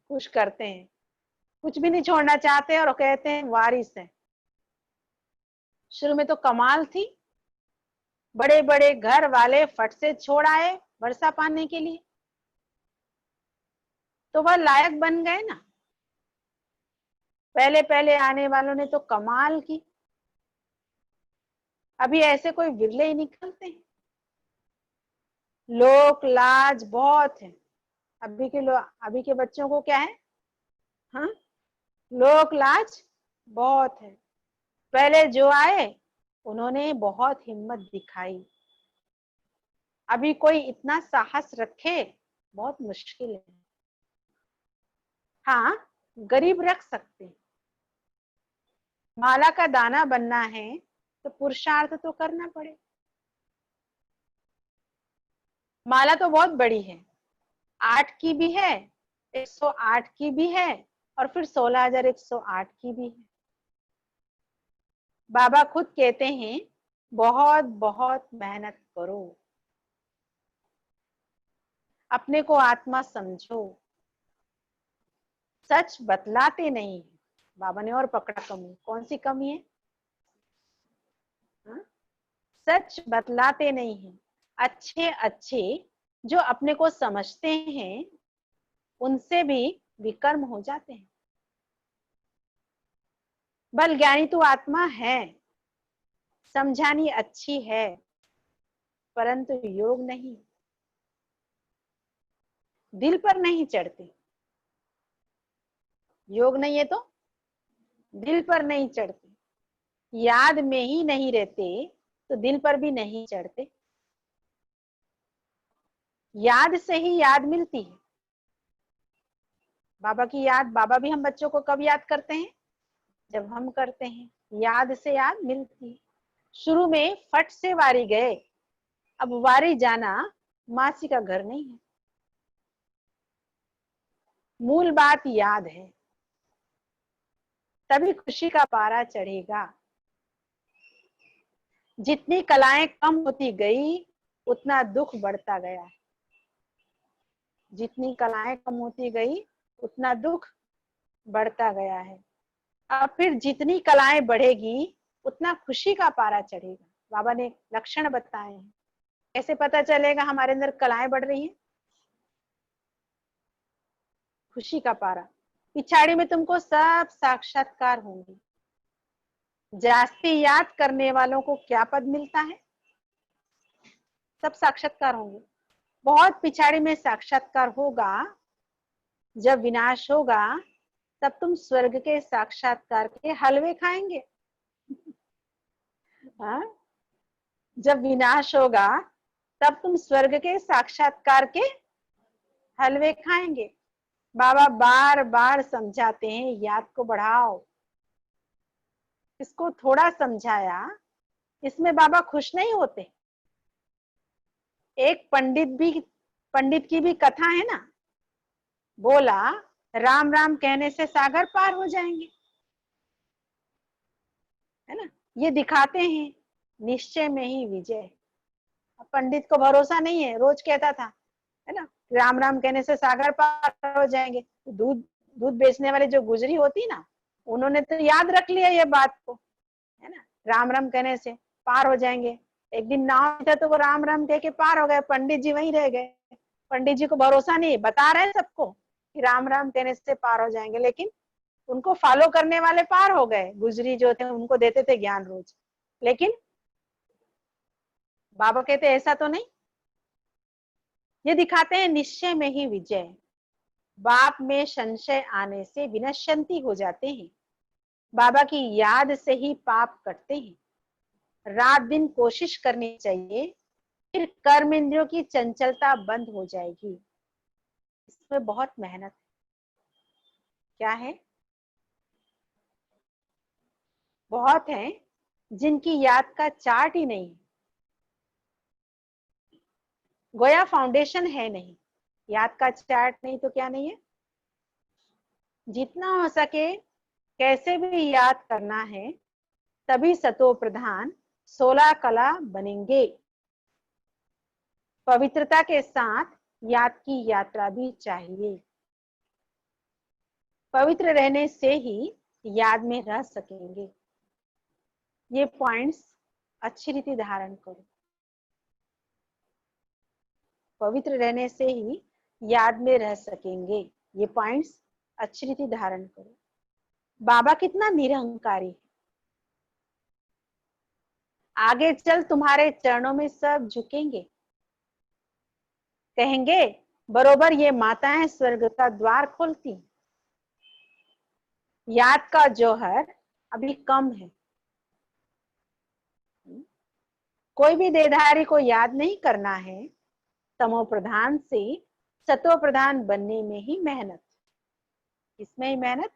कुछ करते हैं, कुछ भी नहीं छोड़ना चाहते और कहते हैं वारिस हैं। शुरू में तो कमाल थी, बड़े बड़े घर वाले फट से छोड़ आए वर्षा पाने के लिए, तो वह लायक बन गए ना। पहले पहले आने वालों ने तो कमाल की, अभी ऐसे कोई विरले ही निकलते हैं। लोक लाज बहुत है अभी के बच्चों को क्या है? हाँ, लोक लाज बहुत है। पहले जो आए उन्होंने बहुत हिम्मत दिखाई, अभी कोई इतना साहस रखे बहुत मुश्किल है। हाँ, गरीब रख सकते, माला का दाना बनना है तो पुरुषार्थ तो करना पड़े। माला तो बहुत बड़ी है, 8 की भी है, 108 की भी है और फिर 16,108 की भी है। बाबा खुद कहते हैं बहुत बहुत मेहनत करो, अपने को आत्मा समझो। सच बतलाते नहीं है। बाबा ने और पकड़ा कमी, कौन सी कमी है? हा? सच बतलाते नहीं है। अच्छे अच्छे जो अपने को समझते हैं उनसे भी विकर्म हो जाते हैं। बल ज्ञानी तो आत्मा है, समझानी अच्छी है, परंतु योग नहीं, दिल पर नहीं चढ़ते। योग नहीं है तो दिल पर नहीं चढ़ते, याद में ही नहीं रहते तो दिल पर भी नहीं चढ़ते। याद से ही याद मिलती है। बाबा की याद, बाबा भी हम बच्चों को कब याद करते हैं? जब हम करते हैं, याद से याद मिलती है। शुरू में फट से वारी गए, अब वारी जाना मासी का घर नहीं है। मूल बात याद है, तभी खुशी का पारा चढ़ेगा। जितनी कलाएं कम होती गई उतना दुख बढ़ता गया। जितनी कलाएं कम होती गई उतना दुख बढ़ता गया है। अब फिर जितनी कलाएं बढ़ेगी उतना खुशी का पारा चढ़ेगा। बाबा ने लक्षण बताए हैं। कैसे पता चलेगा हमारे अंदर कलाएं बढ़ रही हैं? खुशी का पारा। पिछाड़ी में तुमको सब साक्षात्कार होंगे। जास्ती याद करने वालों को क्या पद मिलता है? सब साक्षात्कार होंगे। बहुत पिछाड़ी में साक्षात्कार होगा। जब विनाश होगा तब तुम स्वर्ग के साक्षात्कार के हलवे खाएंगे। हाँ? जब विनाश होगा तब तुम स्वर्ग के साक्षात्कार के हलवे खाएंगे। बाबा बार बार समझाते हैं, याद को बढ़ाओ। इसको थोड़ा समझाया, इसमें बाबा खुश नहीं होते। एक पंडित की भी कथा है ना, बोला राम राम कहने से सागर पार हो जाएंगे, है ना। ये दिखाते हैं निश्चय में ही विजय। पंडित को भरोसा नहीं है, रोज कहता था, है ना, राम राम कहने से सागर पार हो जाएंगे। दूध दूध बेचने वाली जो गुजरी होती ना, उन्होंने तो याद रख लिया ये बात को, है ना, राम राम कहने से पार हो जाएंगे। एक दिन नाव था तो वो राम राम कह के पार हो गए, पंडित जी वहीं रह गए। पंडित जी को भरोसा नहीं, बता रहे सबको कि राम राम कहने से पार हो जाएंगे, लेकिन उनको फॉलो करने वाले पार हो गए। गुजरी जो थे उनको देते थे ज्ञान रोज, लेकिन बाबा कहते ऐसा तो नहीं। ये दिखाते हैं निश्चय में ही विजय। बाप में संशय आने से विनश्यंती हो जाते हैं। बाबा की याद से ही पाप कटते हैं। रात दिन कोशिश करनी चाहिए, फिर कर्म इंद्रियों की चंचलता बंद हो जाएगी। इसमें बहुत मेहनत है। क्या है? बहुत है जिनकी याद का चार्ट ही नहीं है। गोया फाउंडेशन है नहीं, याद का चार्ट नहीं तो क्या नहीं है। जितना हो सके कैसे भी याद करना है, तभी सतो प्रधान 16 कला बनेंगे। पवित्रता के साथ याद की यात्रा भी चाहिए। पवित्र रहने से ही याद में रह सकेंगे। ये पॉइंट्स अच्छी रीति धारण करो। पवित्र रहने से ही याद में रह सकेंगे, ये पॉइंट्स अच्छी रीति धारण करो। बाबा कितना निरहंकारी है। आगे चल तुम्हारे चरणों में सब झुकेंगे, कहेंगे बरोबर ये माताएं स्वर्ग का द्वार खोलती। याद का जौहर अभी कम है। कोई भी देहधारी को याद नहीं करना है। तमो प्रधान से सतो प्रधान बनने में ही मेहनत। इसमें ही मेहनत।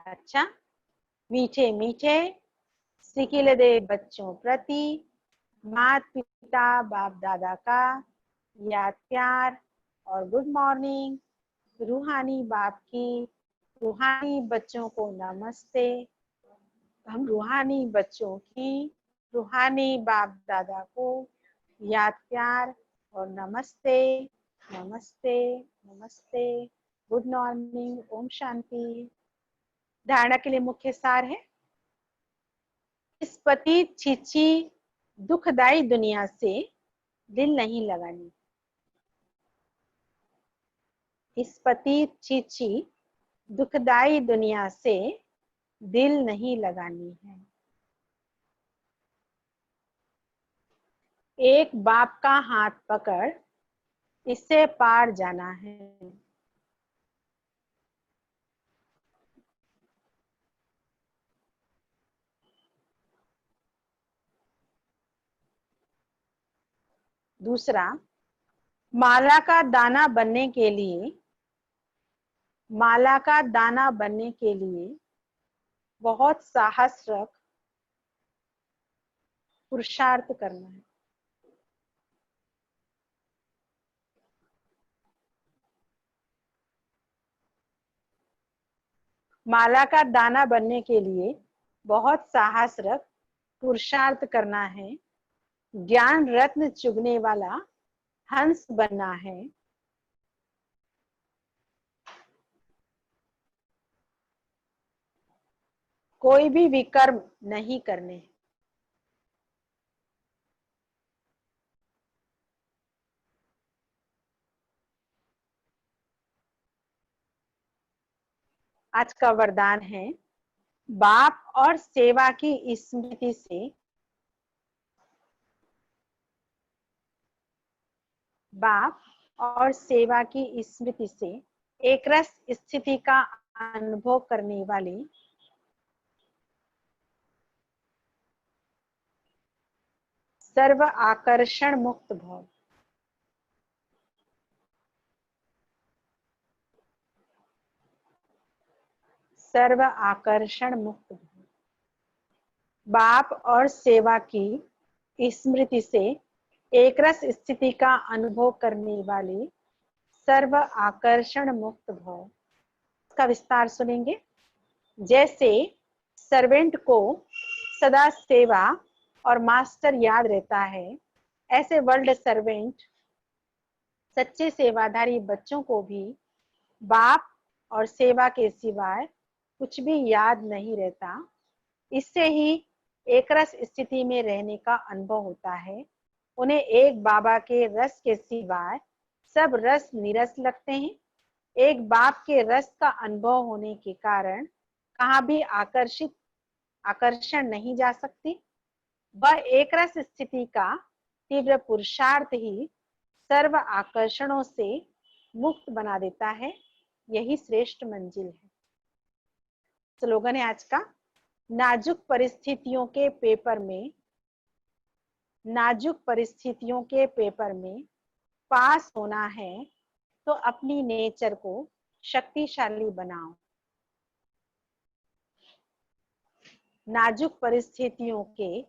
अच्छा, मीठे मीठे सिकिल दे बच्चों प्रति माता पिता बाप दादा का याद प्यार और गुड मॉर्निंग। रूहानी बाप की रूहानी बच्चों को नमस्ते। हम रूहानी बच्चों की रूहानी बाप दादा को याद प्यार और नमस्ते नमस्ते नमस्ते, गुड मॉर्निंग, ओम शांति। धारणा के लिए मुख्य सार है, इस पति छिछी दुखदाई दुनिया से दिल नहीं लगानी। इस पति छिछी दुखदाई दुनिया से दिल नहीं लगानी है। एक बाप का हाथ पकड़ इससे पार जाना है। दूसरा, माला का दाना बनने के लिए, माला का दाना बनने के लिए बहुत साहस रख पुरुषार्थ करना है। माला का दाना बनने के लिए बहुत साहस रख पुरुषार्थ करना है। ज्ञान रत्न चुगने वाला हंस बनना है। कोई भी विकर्म नहीं करने। आज का वरदान है, बाप और सेवा की स्मृति से बाप और सेवा की स्मृति से एकरस स्थिति का अनुभव करने वाले सर्व आकर्षण मुक्त भव। सर्व आकर्षण मुक्त भव। बाप और सेवा की स्मृति से एकरस स्थिति का अनुभव करने वाले सर्व आकर्षण मुक्त भव। इसका विस्तार सुनेंगे। जैसे सर्वेंट को सदा सेवा और मास्टर याद रहता है, ऐसे वर्ल्ड सर्वेंट सच्चे सेवाधारी बच्चों को भी बाप और सेवा के सिवाय कुछ भी याद नहीं रहता। इससे ही एकरस स्थिति में रहने का अनुभव होता है। उन्हें एक बाबा के रस के सिवाय सब रस नीरस लगते हैं। एक बाप के रस का अनुभव होने के कारण कहाँ भी आकर्षण नहीं जा सकती। वह एकरस स्थिति का तीव्र पुरुषार्थ ही सर्व आकर्षणों से मुक्त बना देता है। यही श्रेष्ठ मंजिल है। स्लोगन है आज का, नाजुक परिस्थितियों के पेपर में पास होना है तो अपनी नेचर को शक्तिशाली बनाओ। नाजुक परिस्थितियों के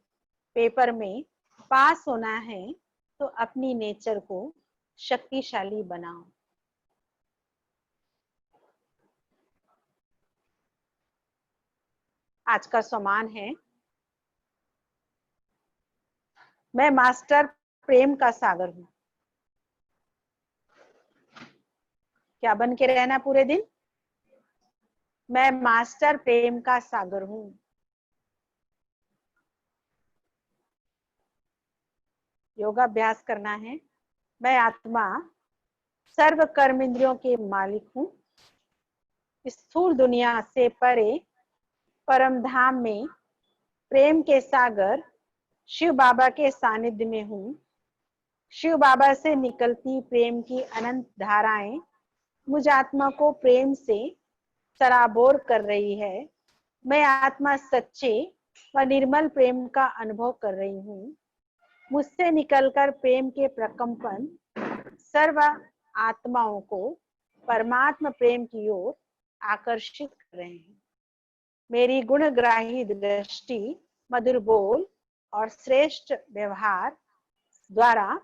पेपर में पास होना है तो अपनी नेचर को शक्तिशाली बनाओ। आज का सम्मान है, मैं मास्टर प्रेम का सागर हूं। क्या बन के रहना पूरे दिन? मैं मास्टर प्रेम का सागर हूं। योगाभ्यास करना है, मैं आत्मा सर्व कर्म इंद्रियों के मालिक हूं। स्थूल दुनिया से परे परम धाम में प्रेम के सागर शिव बाबा के सानिध्य में हूँ। शिव बाबा से निकलती प्रेम की अनंत धाराएं मुझ आत्मा को प्रेम से सराबोर कर रही है। मैं आत्मा सच्चे व निर्मल प्रेम का अनुभव कर रही हूँ। मुझसे निकलकर प्रेम के प्रकंपन सर्व आत्माओं को परमात्मा प्रेम की ओर आकर्षित कर रहे हैं। मेरी गुणग्राही दृष्टि, मधुर बोल और श्रेष्ठ व्यवहार द्वारा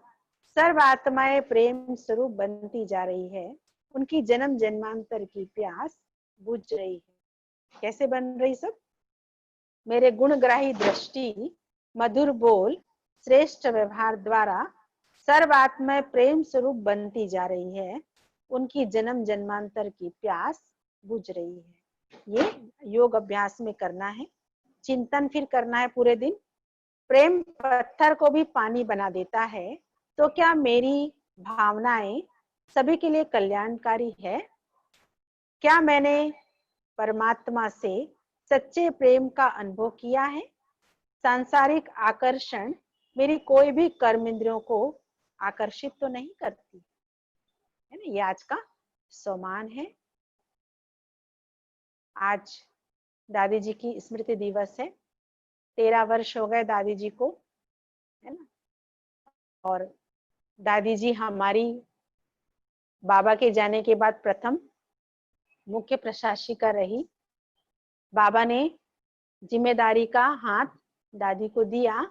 सर्व आत्माएं प्रेम स्वरूप बनती जा रही है। उनकी जन्म जन्मांतर की प्यास बुझ रही है। कैसे बन रही सब? मेरे गुणग्राही दृष्टि, मधुर बोल, श्रेष्ठ व्यवहार द्वारा सर्व आत्माएं प्रेम स्वरूप बनती जा रही है। उनकी जन्म जन्मांतर की प्यास बुझ रही है। ये योग अभ्यास में करना है। चिंतन फिर करना है पूरे दिन। प्रेम पत्थर को भी पानी बना देता है, तो क्या मेरी भावनाएं सभी के लिए कल्याणकारी है? क्या मैंने परमात्मा से सच्चे प्रेम का अनुभव किया है? सांसारिक आकर्षण मेरी कोई भी कर्म इंद्रियों को आकर्षित तो नहीं करती है ना। ये आज का सम्मान है। आज दादी जी की स्मृति दिवस है। 13 वर्ष हो गए दादी जी को, है ना। और दादी जी हमारी बाबा के जाने के बाद प्रथम मुख्य प्रशासिका रही। बाबा ने जिम्मेदारी का हाथ दादी को दिया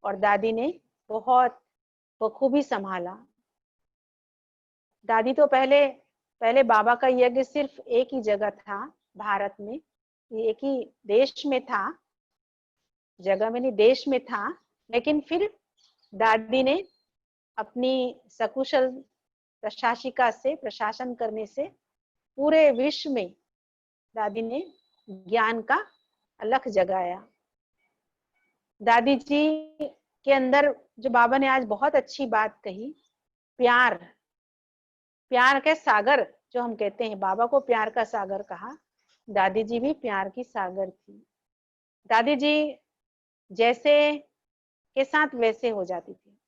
और दादी ने बहुत बखूबी संभाला। दादी तो पहले बाबा का यज्ञ सिर्फ एक ही जगह था भारत में, एक ही देश में था, जगह में नहीं देश में था। लेकिन फिर दादी ने अपनी सकुशल प्रशासिका से प्रशासन करने से पूरे विश्व में दादी ने ज्ञान का अलख जगाया। दादी जी के अंदर जो बाबा ने आज बहुत अच्छी बात कही, प्यार, प्यार के सागर जो हम कहते हैं, बाबा को प्यार का सागर कहा, दादी जी भी प्यार की सागर थी। दादी जी जैसे के साथ वैसे हो जाती थी।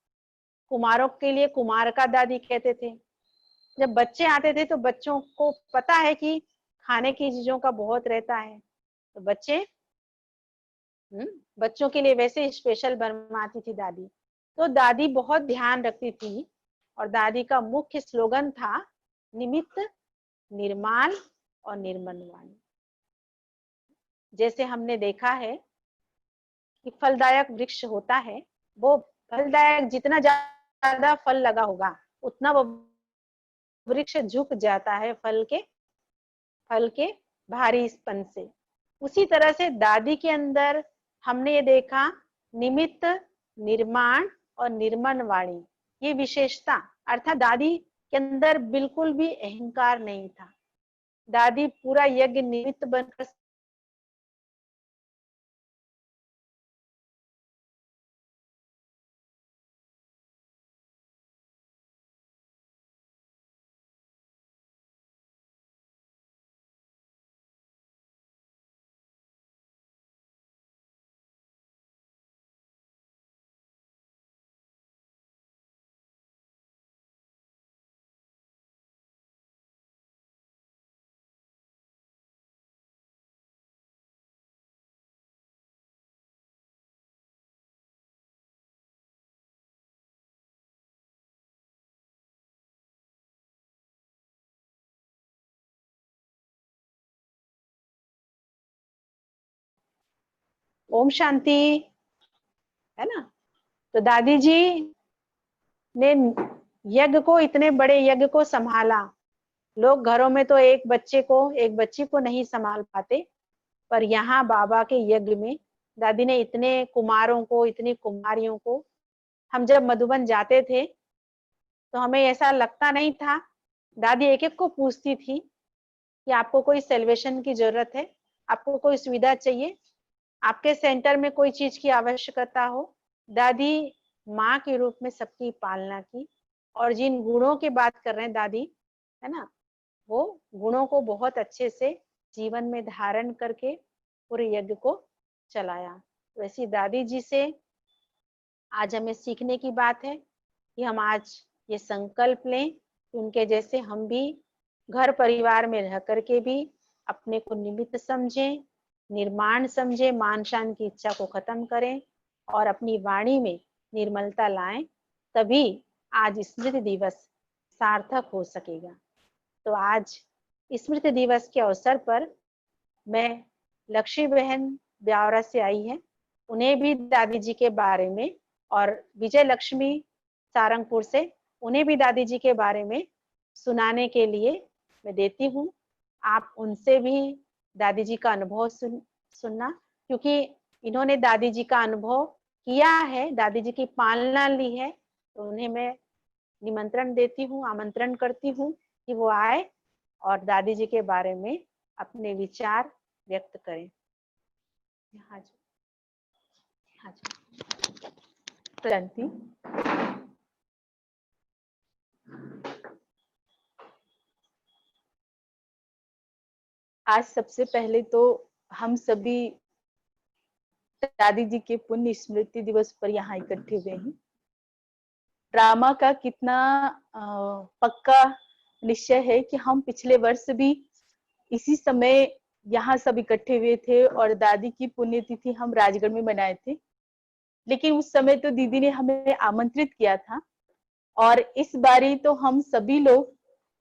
कुमारों के लिए कुमार का दादी कहते थे। जब बच्चे आते थे तो बच्चों को पता है कि खाने की चीजों का बहुत रहता है, तो बच्चों के लिए वैसे स्पेशल बनवाती थी दादी। तो दादी बहुत ध्यान रखती थी और दादी का मुख्य स्लोगन था निमित्त, निर्माण और निर्मल वाणी। जैसे हमने देखा है कि फलदायक वृक्ष होता है, वो फलदायक जितना ज्यादा फल लगा होगा उतना वो वृक्ष झुक जाता है फल के भारीपन से। उसी तरह से दादी के अंदर हमने ये देखा निमित्त, निर्माण और निर्मल वाणी, ये विशेषता, अर्थात दादी के अंदर बिल्कुल भी अहंकार नहीं था। दादी पूरा यज्ञ निमित्त बनकर ओम शांति, है ना। तो दादी जी ने यज्ञ को, इतने बड़े यज्ञ को संभाला। लोग घरों में तो एक बच्चे को, एक बच्ची को नहीं संभाल पाते, पर यहाँ बाबा के यज्ञ में दादी ने इतने कुमारों को, इतनी कुमारियों को, हम जब मधुबन जाते थे तो हमें ऐसा लगता नहीं था। दादी एक एक को पूछती थी कि आपको कोई सेलिब्रेशन की जरूरत है, आपको कोई सुविधा चाहिए, आपके सेंटर में कोई चीज की आवश्यकता हो। दादी माँ के रूप में सबकी पालना की। और जिन गुणों की बात कर रहे हैं दादी, है ना, वो गुणों को बहुत अच्छे से जीवन में धारण करके पूरे यज्ञ को चलाया। तो ऐसी दादी जी से आज हमें सीखने की बात है कि हम आज ये संकल्प लें कि उनके जैसे हम भी घर परिवार में रह करके भी अपने को निमित्त समझें, निर्माण समझें, मान शान की इच्छा को खत्म करें और अपनी वाणी में निर्मलता लाएं, तभी आज स्मृति दिवस सार्थक हो सकेगा। तो आज स्मृति दिवस के अवसर पर मैं, लक्ष्मी बहन ब्यावरा से आई है, उन्हें भी दादी जी के बारे में, और विजय लक्ष्मी सारंगपुर से, उन्हें भी दादी जी के बारे में सुनाने के लिए मैं देती हूँ। आप उनसे भी दादी जी का अनुभव सुनना, क्योंकि इन्होंने दादी जी का अनुभव किया है, दादी जी की पालना ली है, तो उन्हें मैं निमंत्रण देती हूँ, आमंत्रण करती हूँ कि वो आए और दादी जी के बारे में अपने विचार व्यक्त करें। हाँ जी, हाँ जी, जानती। आज सबसे पहले तो हम सभी दादी जी के पुण्य स्मृति दिवस पर यहाँ इकट्ठे हुए हैं। ड्रामा का कितना पक्का निश्चय है कि हम पिछले वर्ष भी इसी समय यहाँ सब इकट्ठे हुए थे और दादी की पुण्यतिथि हम राजगढ़ में मनाए थे। लेकिन उस समय तो दीदी ने हमें आमंत्रित किया था और इस बारी तो हम सभी लोग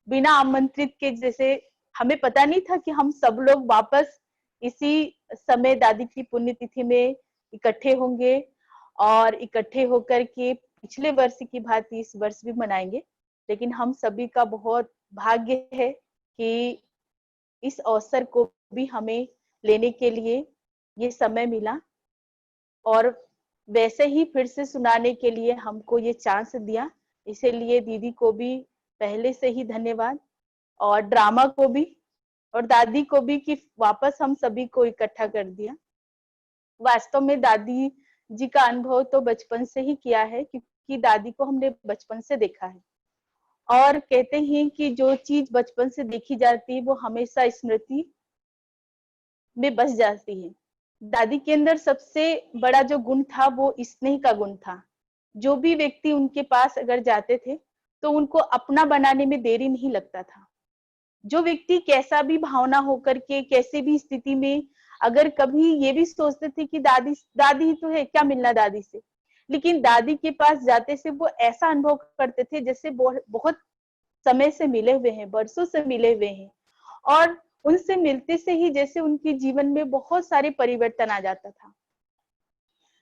बिना आमंत्रित के, जैसे हमें पता नहीं था कि हम सब लोग वापस इसी समय दादी की पुण्यतिथि में इकट्ठे होंगे और इकट्ठे होकर के पिछले वर्ष की भांति इस वर्ष भी मनाएंगे। लेकिन हम सभी का बहुत भाग्य है कि इस अवसर को भी हमें लेने के लिए ये समय मिला और वैसे ही फिर से सुनाने के लिए हमको ये चांस दिया। इसीलिए दीदी को भी पहले से ही धन्यवाद, और ड्रामा को भी और दादी को भी कि वापस हम सभी को इकट्ठा कर दिया। वास्तव में दादी जी का अनुभव तो बचपन से ही किया है, क्योंकि दादी को हमने बचपन से देखा है। और कहते हैं कि जो चीज बचपन से देखी जाती है वो हमेशा स्मृति में बस जाती है। दादी के अंदर सबसे बड़ा जो गुण था वो स्नेह का गुण था। जो भी व्यक्ति उनके पास अगर जाते थे तो उनको अपना बनाने में देरी नहीं लगता था। जो व्यक्ति कैसा भी भावना होकर के, कैसे भी स्थिति में, अगर कभी ये भी सोचते थे कि दादी दादी ही तो है, क्या मिलना दादी से, लेकिन दादी के पास जाते से वो ऐसा अनुभव करते थे जैसे बहुत समय से मिले हुए हैं, बरसों से मिले हुए हैं। और उनसे मिलते से ही जैसे उनके जीवन में बहुत सारे परिवर्तन आ जाता था।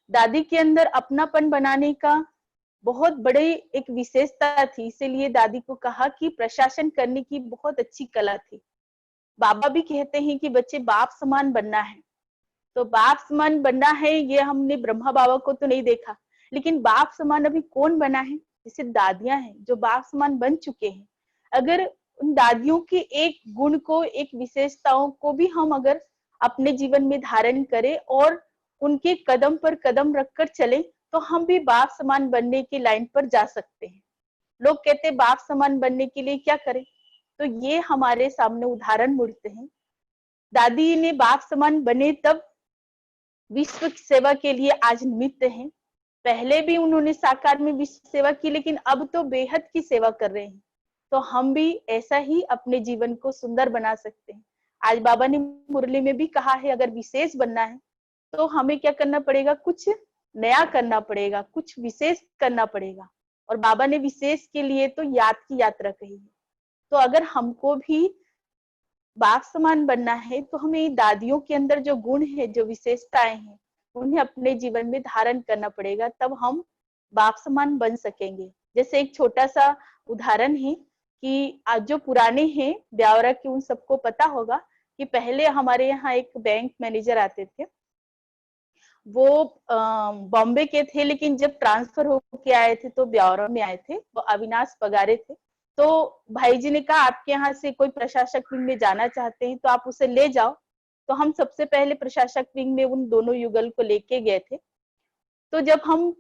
दादी के अंदर अपनापन बनाने का बहुत बड़ी एक विशेषता थी, इसीलिए दादी को कहा कि प्रशासन करने की बहुत अच्छी कला थी। बाबा भी कहते हैं कि बच्चे बाप समान बनना है। तो बाप समान बनना है, ये हमने ब्रह्मा बाबा को तो नहीं देखा, लेकिन बाप समान अभी कौन बना है? जैसे दादियां हैं जो बाप समान बन चुके हैं। अगर उन दादियों के एक गुण को, एक विशेषताओं को भी हम अगर अपने जीवन में धारण करें और उनके कदम पर कदम रखकर चले, तो हम भी बाप समान बनने की लाइन पर जा सकते हैं। लोग कहते हैं बाप समान बनने के लिए क्या करें, तो ये हमारे सामने उदाहरण मुड़ते हैं। दादी ने बाप समान बने तब विश्व की सेवा के लिए आज निमित्त हैं। पहले भी उन्होंने साकार में विश्व सेवा की, लेकिन अब तो बेहद की सेवा कर रहे हैं। तो हम भी ऐसा ही अपने जीवन को सुंदर बना सकते हैं। आज बाबा ने मुरली में भी कहा है, अगर विशेष बनना है तो हमें क्या करना पड़ेगा? कुछ नया करना पड़ेगा, कुछ विशेष करना पड़ेगा। और बाबा ने विशेष के लिए तो याद की यात्रा कही है। तो अगर हमको भी बाप समान बनना है तो हमें दादियों के अंदर जो गुण है, जो विशेषताएं हैं, उन्हें अपने जीवन में धारण करना पड़ेगा, तब हम बाप समान बन सकेंगे। जैसे एक छोटा सा उदाहरण है कि आज जो पुराने हैं ब्यावरा के, उन सबको पता होगा कि पहले हमारे यहाँ एक बैंक मैनेजर आते थे। वो बॉम्बे के थे, लेकिन जब ट्रांसफर होके आए थे तो ब्यावरा में आए थे। वो अविनाश पगारे थे। तो भाई जी ने कहा आपके यहाँ से कोई प्रशासक विंग में जाना चाहते हैं तो आप उसे ले जाओ। तो हम सबसे पहले प्रशासक विंग में उन दोनों युगल को लेके गए थे। तो जब हम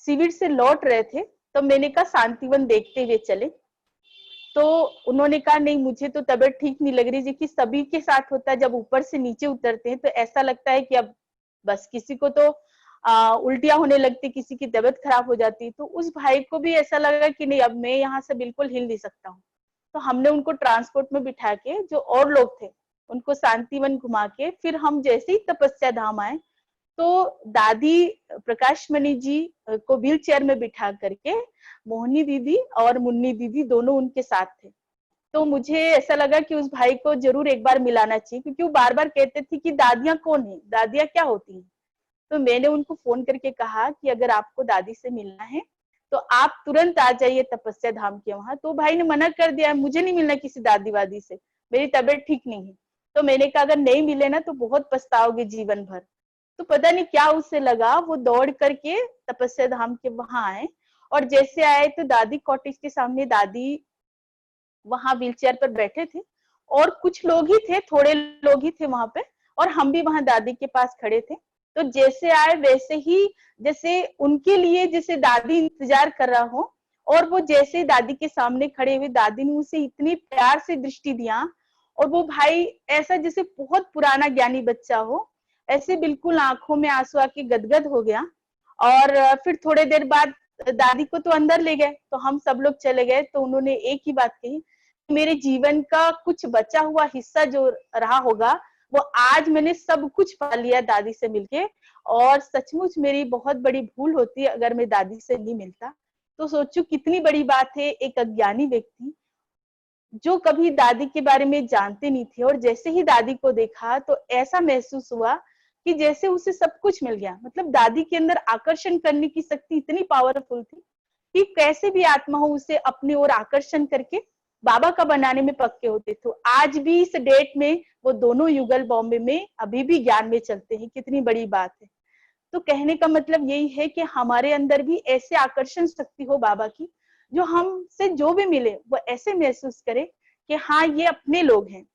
शिविर से लौट रहे थे तो मैंने कहा शांतिवन देखते हुए चले। तो उन्होंने कहा नहीं, मुझे तो तबीयत ठीक नहीं लग रही, कि सभी के साथ होता है। जब ऊपर से नीचे उतरते हैं तो ऐसा लगता है कि अब बस किसी को तो उल्टियां होने लगती, किसी की तबीयत खराब हो जाती। तो उस भाई को भी ऐसा लगा कि नहीं, अब मैं यहाँ से बिल्कुल हिल नहीं सकता हूँ। तो हमने उनको ट्रांसपोर्ट में बिठा के, जो और लोग थे उनको शांतिवन घुमा के, फिर हम जैसे ही तपस्या धाम आए तो दादी प्रकाश मणि जी को व्हील चेयर में बिठा करके मोहनी दीदी और मुन्नी दीदी दोनों उनके साथ थे। तो मुझे ऐसा लगा कि उस भाई को जरूर एक बार मिलाना चाहिए, क्योंकि वो बार बार कहते थे कि दादियां कौन है, दादियां क्या होती हैं। तो मैंने उनको फोन करके कहा कि अगर आपको दादी से मिलना है तो आप तुरंत आ जाइए तपस्या धाम के वहां। तो भाई ने मना कर दिया, मुझे नहीं मिलना किसी दादी वादी से, मेरी तबीयत ठीक नहीं है। तो मैंने कहा अगर नहीं मिले ना तो बहुत पछताओगे जीवन भर। तो पता नहीं क्या उसे लगा, वो दौड़ करके तपस्या धाम के वहां आए। और जैसे आए तो दादी कॉटेज के सामने दादी वहां व्हीलचेयर पर बैठे थे, और कुछ लोग ही थे, थोड़े लोग ही थे वहां पे, और हम भी वहां दादी के पास खड़े थे। तो जैसे आए वैसे ही, जैसे उनके लिए जैसे दादी इंतजार कर रहा हो, और वो जैसे दादी के सामने खड़े हुए, दादी ने उसे इतनी प्यार से दृष्टि दिया। और वो भाई ऐसा जैसे बहुत पुराना ज्ञानी बच्चा हो, ऐसे बिल्कुल आंखों में आंसू आके गदगद हो गया। और फिर थोड़े देर बाद दादी को तो अंदर ले गए, तो हम सब लोग चले गए। तो उन्होंने एक ही बात कही, मेरे जीवन का कुछ बचा हुआ हिस्सा जो रहा होगा वो आज मैंने सब कुछ पा लिया दादी से मिलके। और सचमुच मेरी बहुत बड़ी भूल होती अगर मैं दादी से नहीं मिलता। तो सोचो कितनी बड़ी बात है, एक अज्ञानी व्यक्ति जो कभी दादी के बारे में जानते नहीं थे, और जैसे ही दादी को देखा तो ऐसा महसूस हुआ कि जैसे उसे सब कुछ मिल गया। मतलब दादी के अंदर आकर्षण करने की शक्ति इतनी पावरफुल थी कि कैसे भी आत्मा हो उसे अपनी ओर आकर्षण करके बाबा का बनाने में पक्के होते। तो आज भी इस डेट में वो दोनों युगल बॉम्बे में अभी भी ज्ञान में चलते हैं, कितनी बड़ी बात है। तो कहने का मतलब यही है कि हमारे अंदर भी ऐसे आकर्षण शक्ति हो बाबा की, जो हमसे जो भी मिले वो ऐसे महसूस करे कि हाँ ये अपने लोग हैं,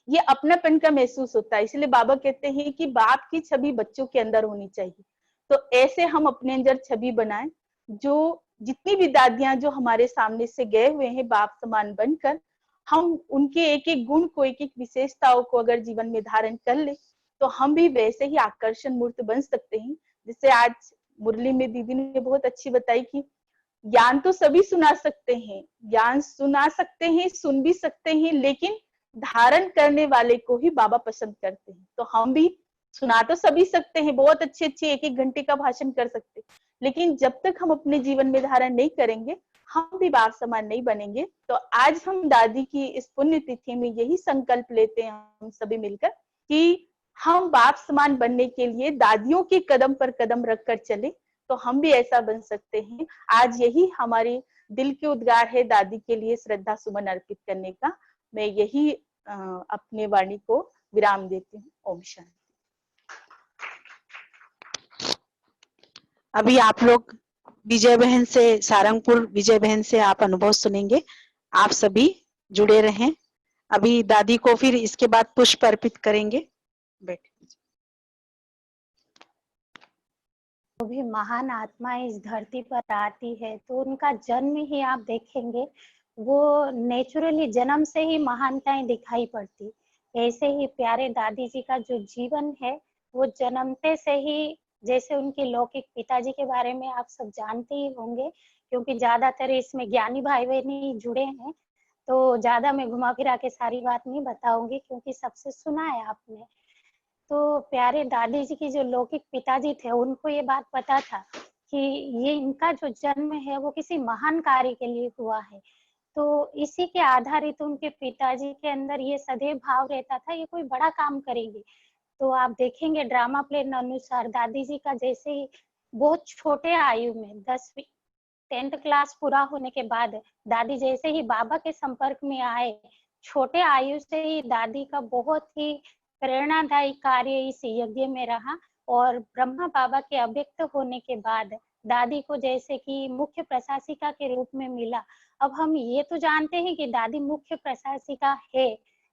ये अपनापन का महसूस होता है। इसलिए बाबा कहते हैं कि बाप की छवि बच्चों के अंदर होनी चाहिए। तो ऐसे हम अपने अंदर छवि बनाएं, जो जितनी भी दादियां जो हमारे सामने से गए हुए हैं बाप समान बनकर, हम उनके एक एक गुण को, एक एक विशेषताओं को अगर जीवन में धारण कर ले तो हम भी वैसे ही आकर्षण मूर्त बन सकते हैं। जैसे आज मुरली में दीदी ने बहुत अच्छी बताई कि ज्ञान तो सभी सुना सकते हैं, ज्ञान सुना सकते हैं, सुन भी सकते हैं, लेकिन धारण करने वाले को ही बाबा पसंद करते हैं। तो हम भी सुना तो सभी सकते हैं, बहुत अच्छे अच्छे एक एक घंटे का भाषण कर सकते हैं, लेकिन जब तक हम अपने जीवन में धारण नहीं करेंगे हम भी बाप समान नहीं बनेंगे। तो आज हम दादी की इस पुण्य तिथि में यही संकल्प लेते हैं हम सभी मिलकर कि हम बाप समान बनने के लिए दादियों के कदम पर कदम रखकर चले, तो हम भी ऐसा बन सकते हैं। आज यही हमारे दिल के उद्गार है दादी के लिए श्रद्धा सुमन अर्पित करने का। मैं यही अपने वाणी को विराम देती हूँ। ओम शांति। अभी आप लोग विजय बहन से, सारंगपुर विजय बहन से आप अनुभव सुनेंगे। आप सभी जुड़े रहें। अभी दादी को फिर इसके बाद पुष्प अर्पित करेंगे। बैठ जो भी महान आत्माएं इस धरती पर आती है तो उनका जन्म ही आप देखेंगे वो नेचुरली जन्म से ही महानताएं दिखाई पड़ती। ऐसे ही प्यारे दादी जी का जो जीवन है वो जन्मते से ही, जैसे उनके लौकिक पिताजी के बारे में आप सब जानते ही होंगे क्योंकि ज्यादातर इसमें ज्ञानी भाई बहन ही जुड़े हैं, तो ज्यादा मैं घुमा फिरा के सारी बात नहीं बताऊंगी क्योंकि सबसे सुना है आपने। तो प्यारे दादी जी की जो लौकिक पिताजी थे उनको ये बात पता था कि ये इनका जो जन्म है वो किसी महान कार्य के लिए हुआ है। तो इसी के आधारित उनके पिताजी के अंदर ये सदैव भाव रहता था ये कोई बड़ा काम करेंगे। तो आप देखेंगे ड्रामा प्ले अनुसार दादी जी का जैसे ही बहुत छोटे आयु में 10वीं 10th क्लास पूरा होने के बाद दादी जैसे ही बाबा के संपर्क में आए, छोटे आयु से ही दादी का बहुत ही प्रेरणादायी कार्य इस यज्ञ में रहा और ब्रह्मा बाबा के अव्यक्त होने के बाद दादी को जैसे कि मुख्य प्रशासिका के रूप में मिला। अब हम ये तो जानते हैं कि दादी मुख्य प्रशासिका है,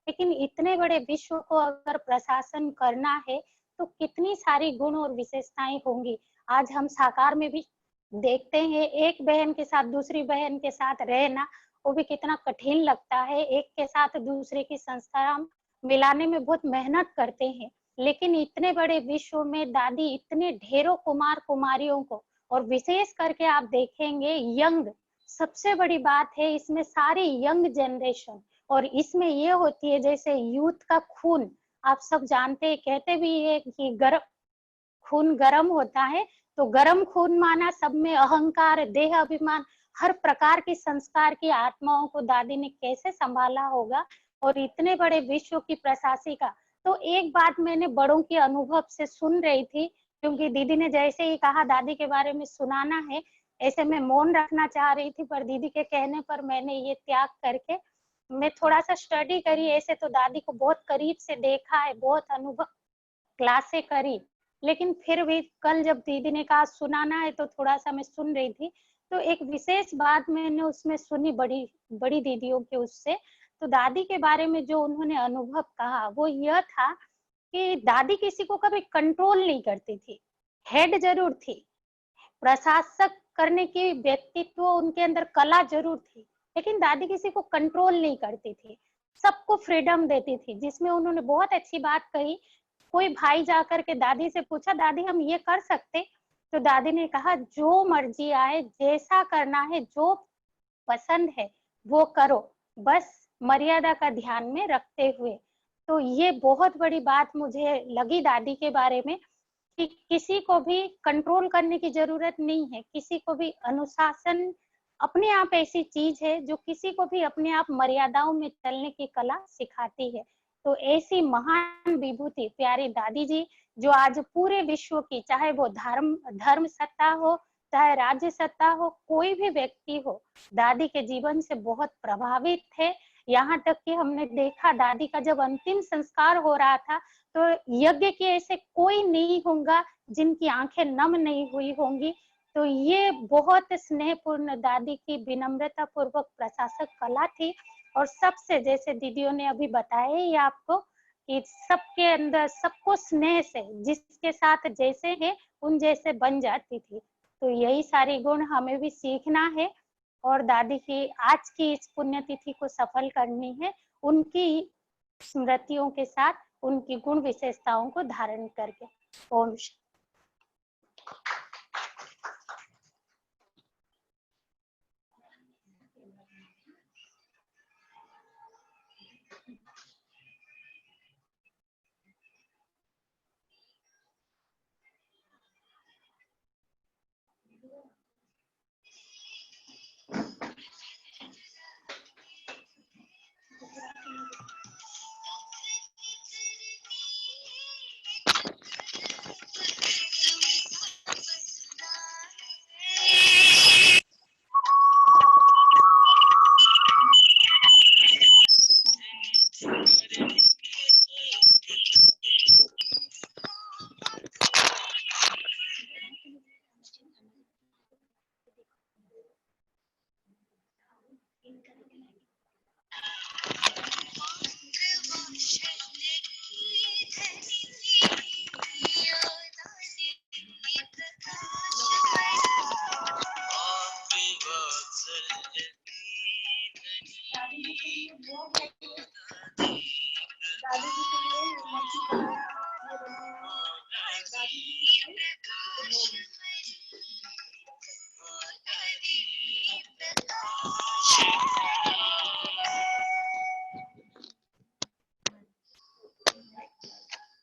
लेकिन इतने बड़े विश्व को अगर प्रशासन करना है तो कितनी सारी गुण और विशेषताएं होंगी। आज हम साकार में भी देखते हैं एक बहन के साथ दूसरी बहन के साथ रहना वो भी कितना कठिन लगता है। एक के साथ दूसरे की संस्कार मिलाने में बहुत मेहनत करते हैं, लेकिन इतने बड़े विश्व में दादी इतने ढेरों कुमार कुमारियों को, और विशेष करके आप देखेंगे यंग, सबसे बड़ी बात है इसमें सारी यंग जनरेशन, और इसमें ये होती है जैसे यूथ का खून आप सब जानते हैं, कहते भी है कि गर्म खून गर्म होता है, तो गर्म खून माना सब में अहंकार, देह अभिमान, हर प्रकार की संस्कार की आत्माओं को दादी ने कैसे संभाला होगा और इतने बड़े विश्व की प्रशासिका। तो एक बात मैंने बड़ों के अनुभव से सुन रही थी क्योंकि दीदी ने जैसे ही कहा दादी के बारे में सुनाना है, ऐसे मैं मौन रखना चाह रही थी पर दीदी के कहने पर मैंने ये त्याग करके मैं थोड़ा सा स्टडी करी। ऐसे तो दादी को बहुत करीब से देखा है, बहुत अनुभव क्लासे करी, लेकिन फिर भी कल जब दीदी ने कहा सुनाना है तो थोड़ा सा मैं सुन रही थी। तो एक विशेष बात मैंने उसमें सुनी बड़ी बड़ी दीदियों के उससे, तो दादी के बारे में जो उन्होंने अनुभव कहा वो यह था कि दादी किसी को कभी कंट्रोल नहीं करती थी। हेड जरूर थी, प्रशासक करने की व्यक्तित्व उनके अंदर कला जरूर थी, लेकिन दादी किसी को कंट्रोल नहीं करती थी, सबको फ्रीडम देती थी। जिसमें उन्होंने बहुत अच्छी बात कही, कोई भाई जाकर के दादी से पूछा दादी हम ये कर सकते, तो दादी ने कहा जो मर्जी आए, जैसा करना है, जो पसंद है वो करो, बस मर्यादा का ध्यान में रखते हुए। तो ये बहुत बड़ी बात मुझे लगी दादी के बारे में कि किसी को भी कंट्रोल करने की जरूरत नहीं है, किसी को भी अनुशासन अपने आप ऐसी चीज है जो किसी को भी अपने आप मर्यादाओं में चलने की कला सिखाती है। तो ऐसी महान विभूति प्यारी दादी जी जो आज पूरे विश्व की, चाहे वो धर्म सत्ता हो चाहे राज्य सत्ता हो, कोई भी व्यक्ति हो, दादी के जीवन से बहुत प्रभावित थे। यहाँ तक कि हमने देखा दादी का जब अंतिम संस्कार हो रहा था तो यज्ञ के ऐसे कोई नहीं होगा जिनकी आंखें नम नहीं हुई होंगी। तो ये बहुत स्नेहपूर्ण दादी की विनम्रता पूर्वक प्रशासक कला थी और सबसे, जैसे दीदियों ने अभी बताया ही आपको कि सबके अंदर सबको स्नेह से, जिसके साथ जैसे है उन जैसे बन जाती थी। तो यही सारी गुण हमें भी सीखना है और दादी की आज की इस पुण्यतिथि को सफल करनी है, उनकी स्मृतियों के साथ, उनकी गुण विशेषताओं को धारण करके। ओम शांति।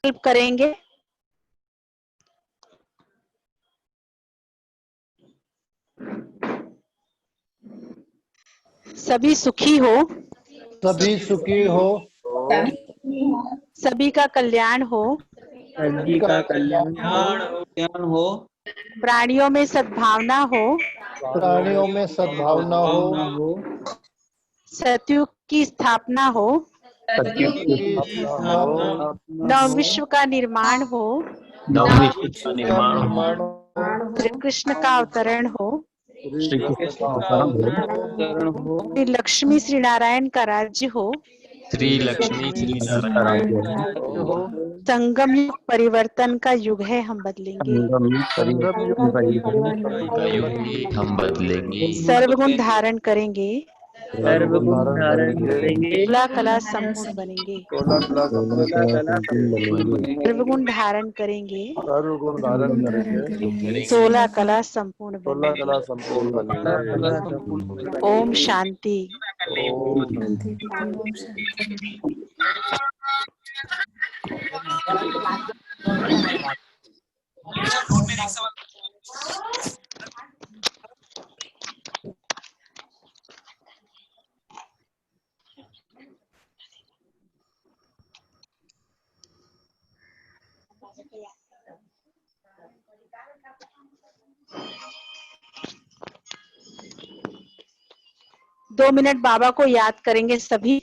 हेल्प करेंगे। सभी सुखी हो, सभी सुखी हो, सभी का कल्याण हो, सभी का कल्याण हो, प्राणियों में सद्भावना हो, प्राणियों में सद्भावना हो, सतयुग की स्थापना हो, सतयुग की स्थापना हो, नव विश्व का निर्माण हो, विश्व का निर्माण हो, श्री कृष्ण का अवतरण हो, श्री कृष्ण का अवतरण हो, श्री लक्ष्मी श्री नारायण का राज्य हो, श्री लक्ष्मी श्री नारायण हो, संगम युग परिवर्तन का युग है, हम बदलेंगे। संगम युग का युग ही हम बदलेंगे। सर्वगुण धारण करेंगे, सर्वगुण धारण करेंगे, 16 कला संपूर्ण बनेंगे। 16 कला बनेंगे। सर्वगुण धारण करेंगे, सर्वगुण धारण करेंगे, 16 कला संपूर्ण 16 बनेंगे। कला संपूर्ण बनेंगे। ओम शांति। ओम दो मिनट बाबा को याद करेंगे सभी।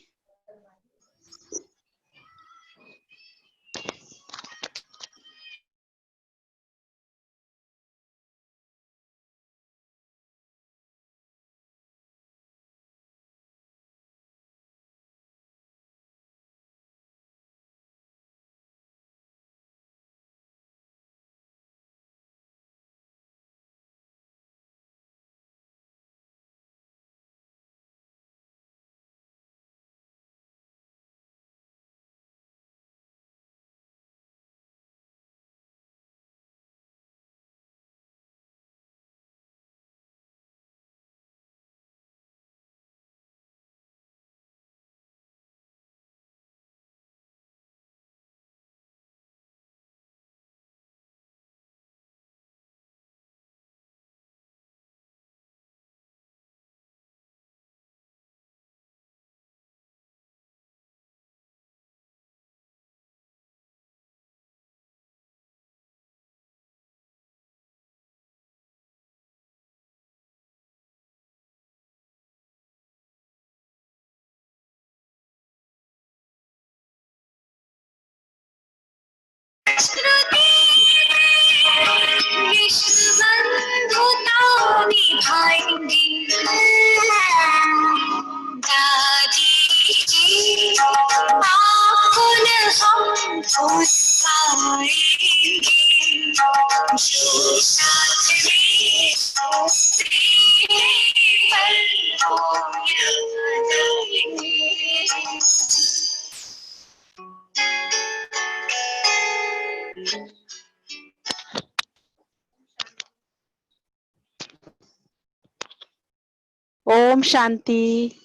निभाएंगे दादी हो पाएंगे जो साथ में पल हो याद आएंगे। ओम शांति।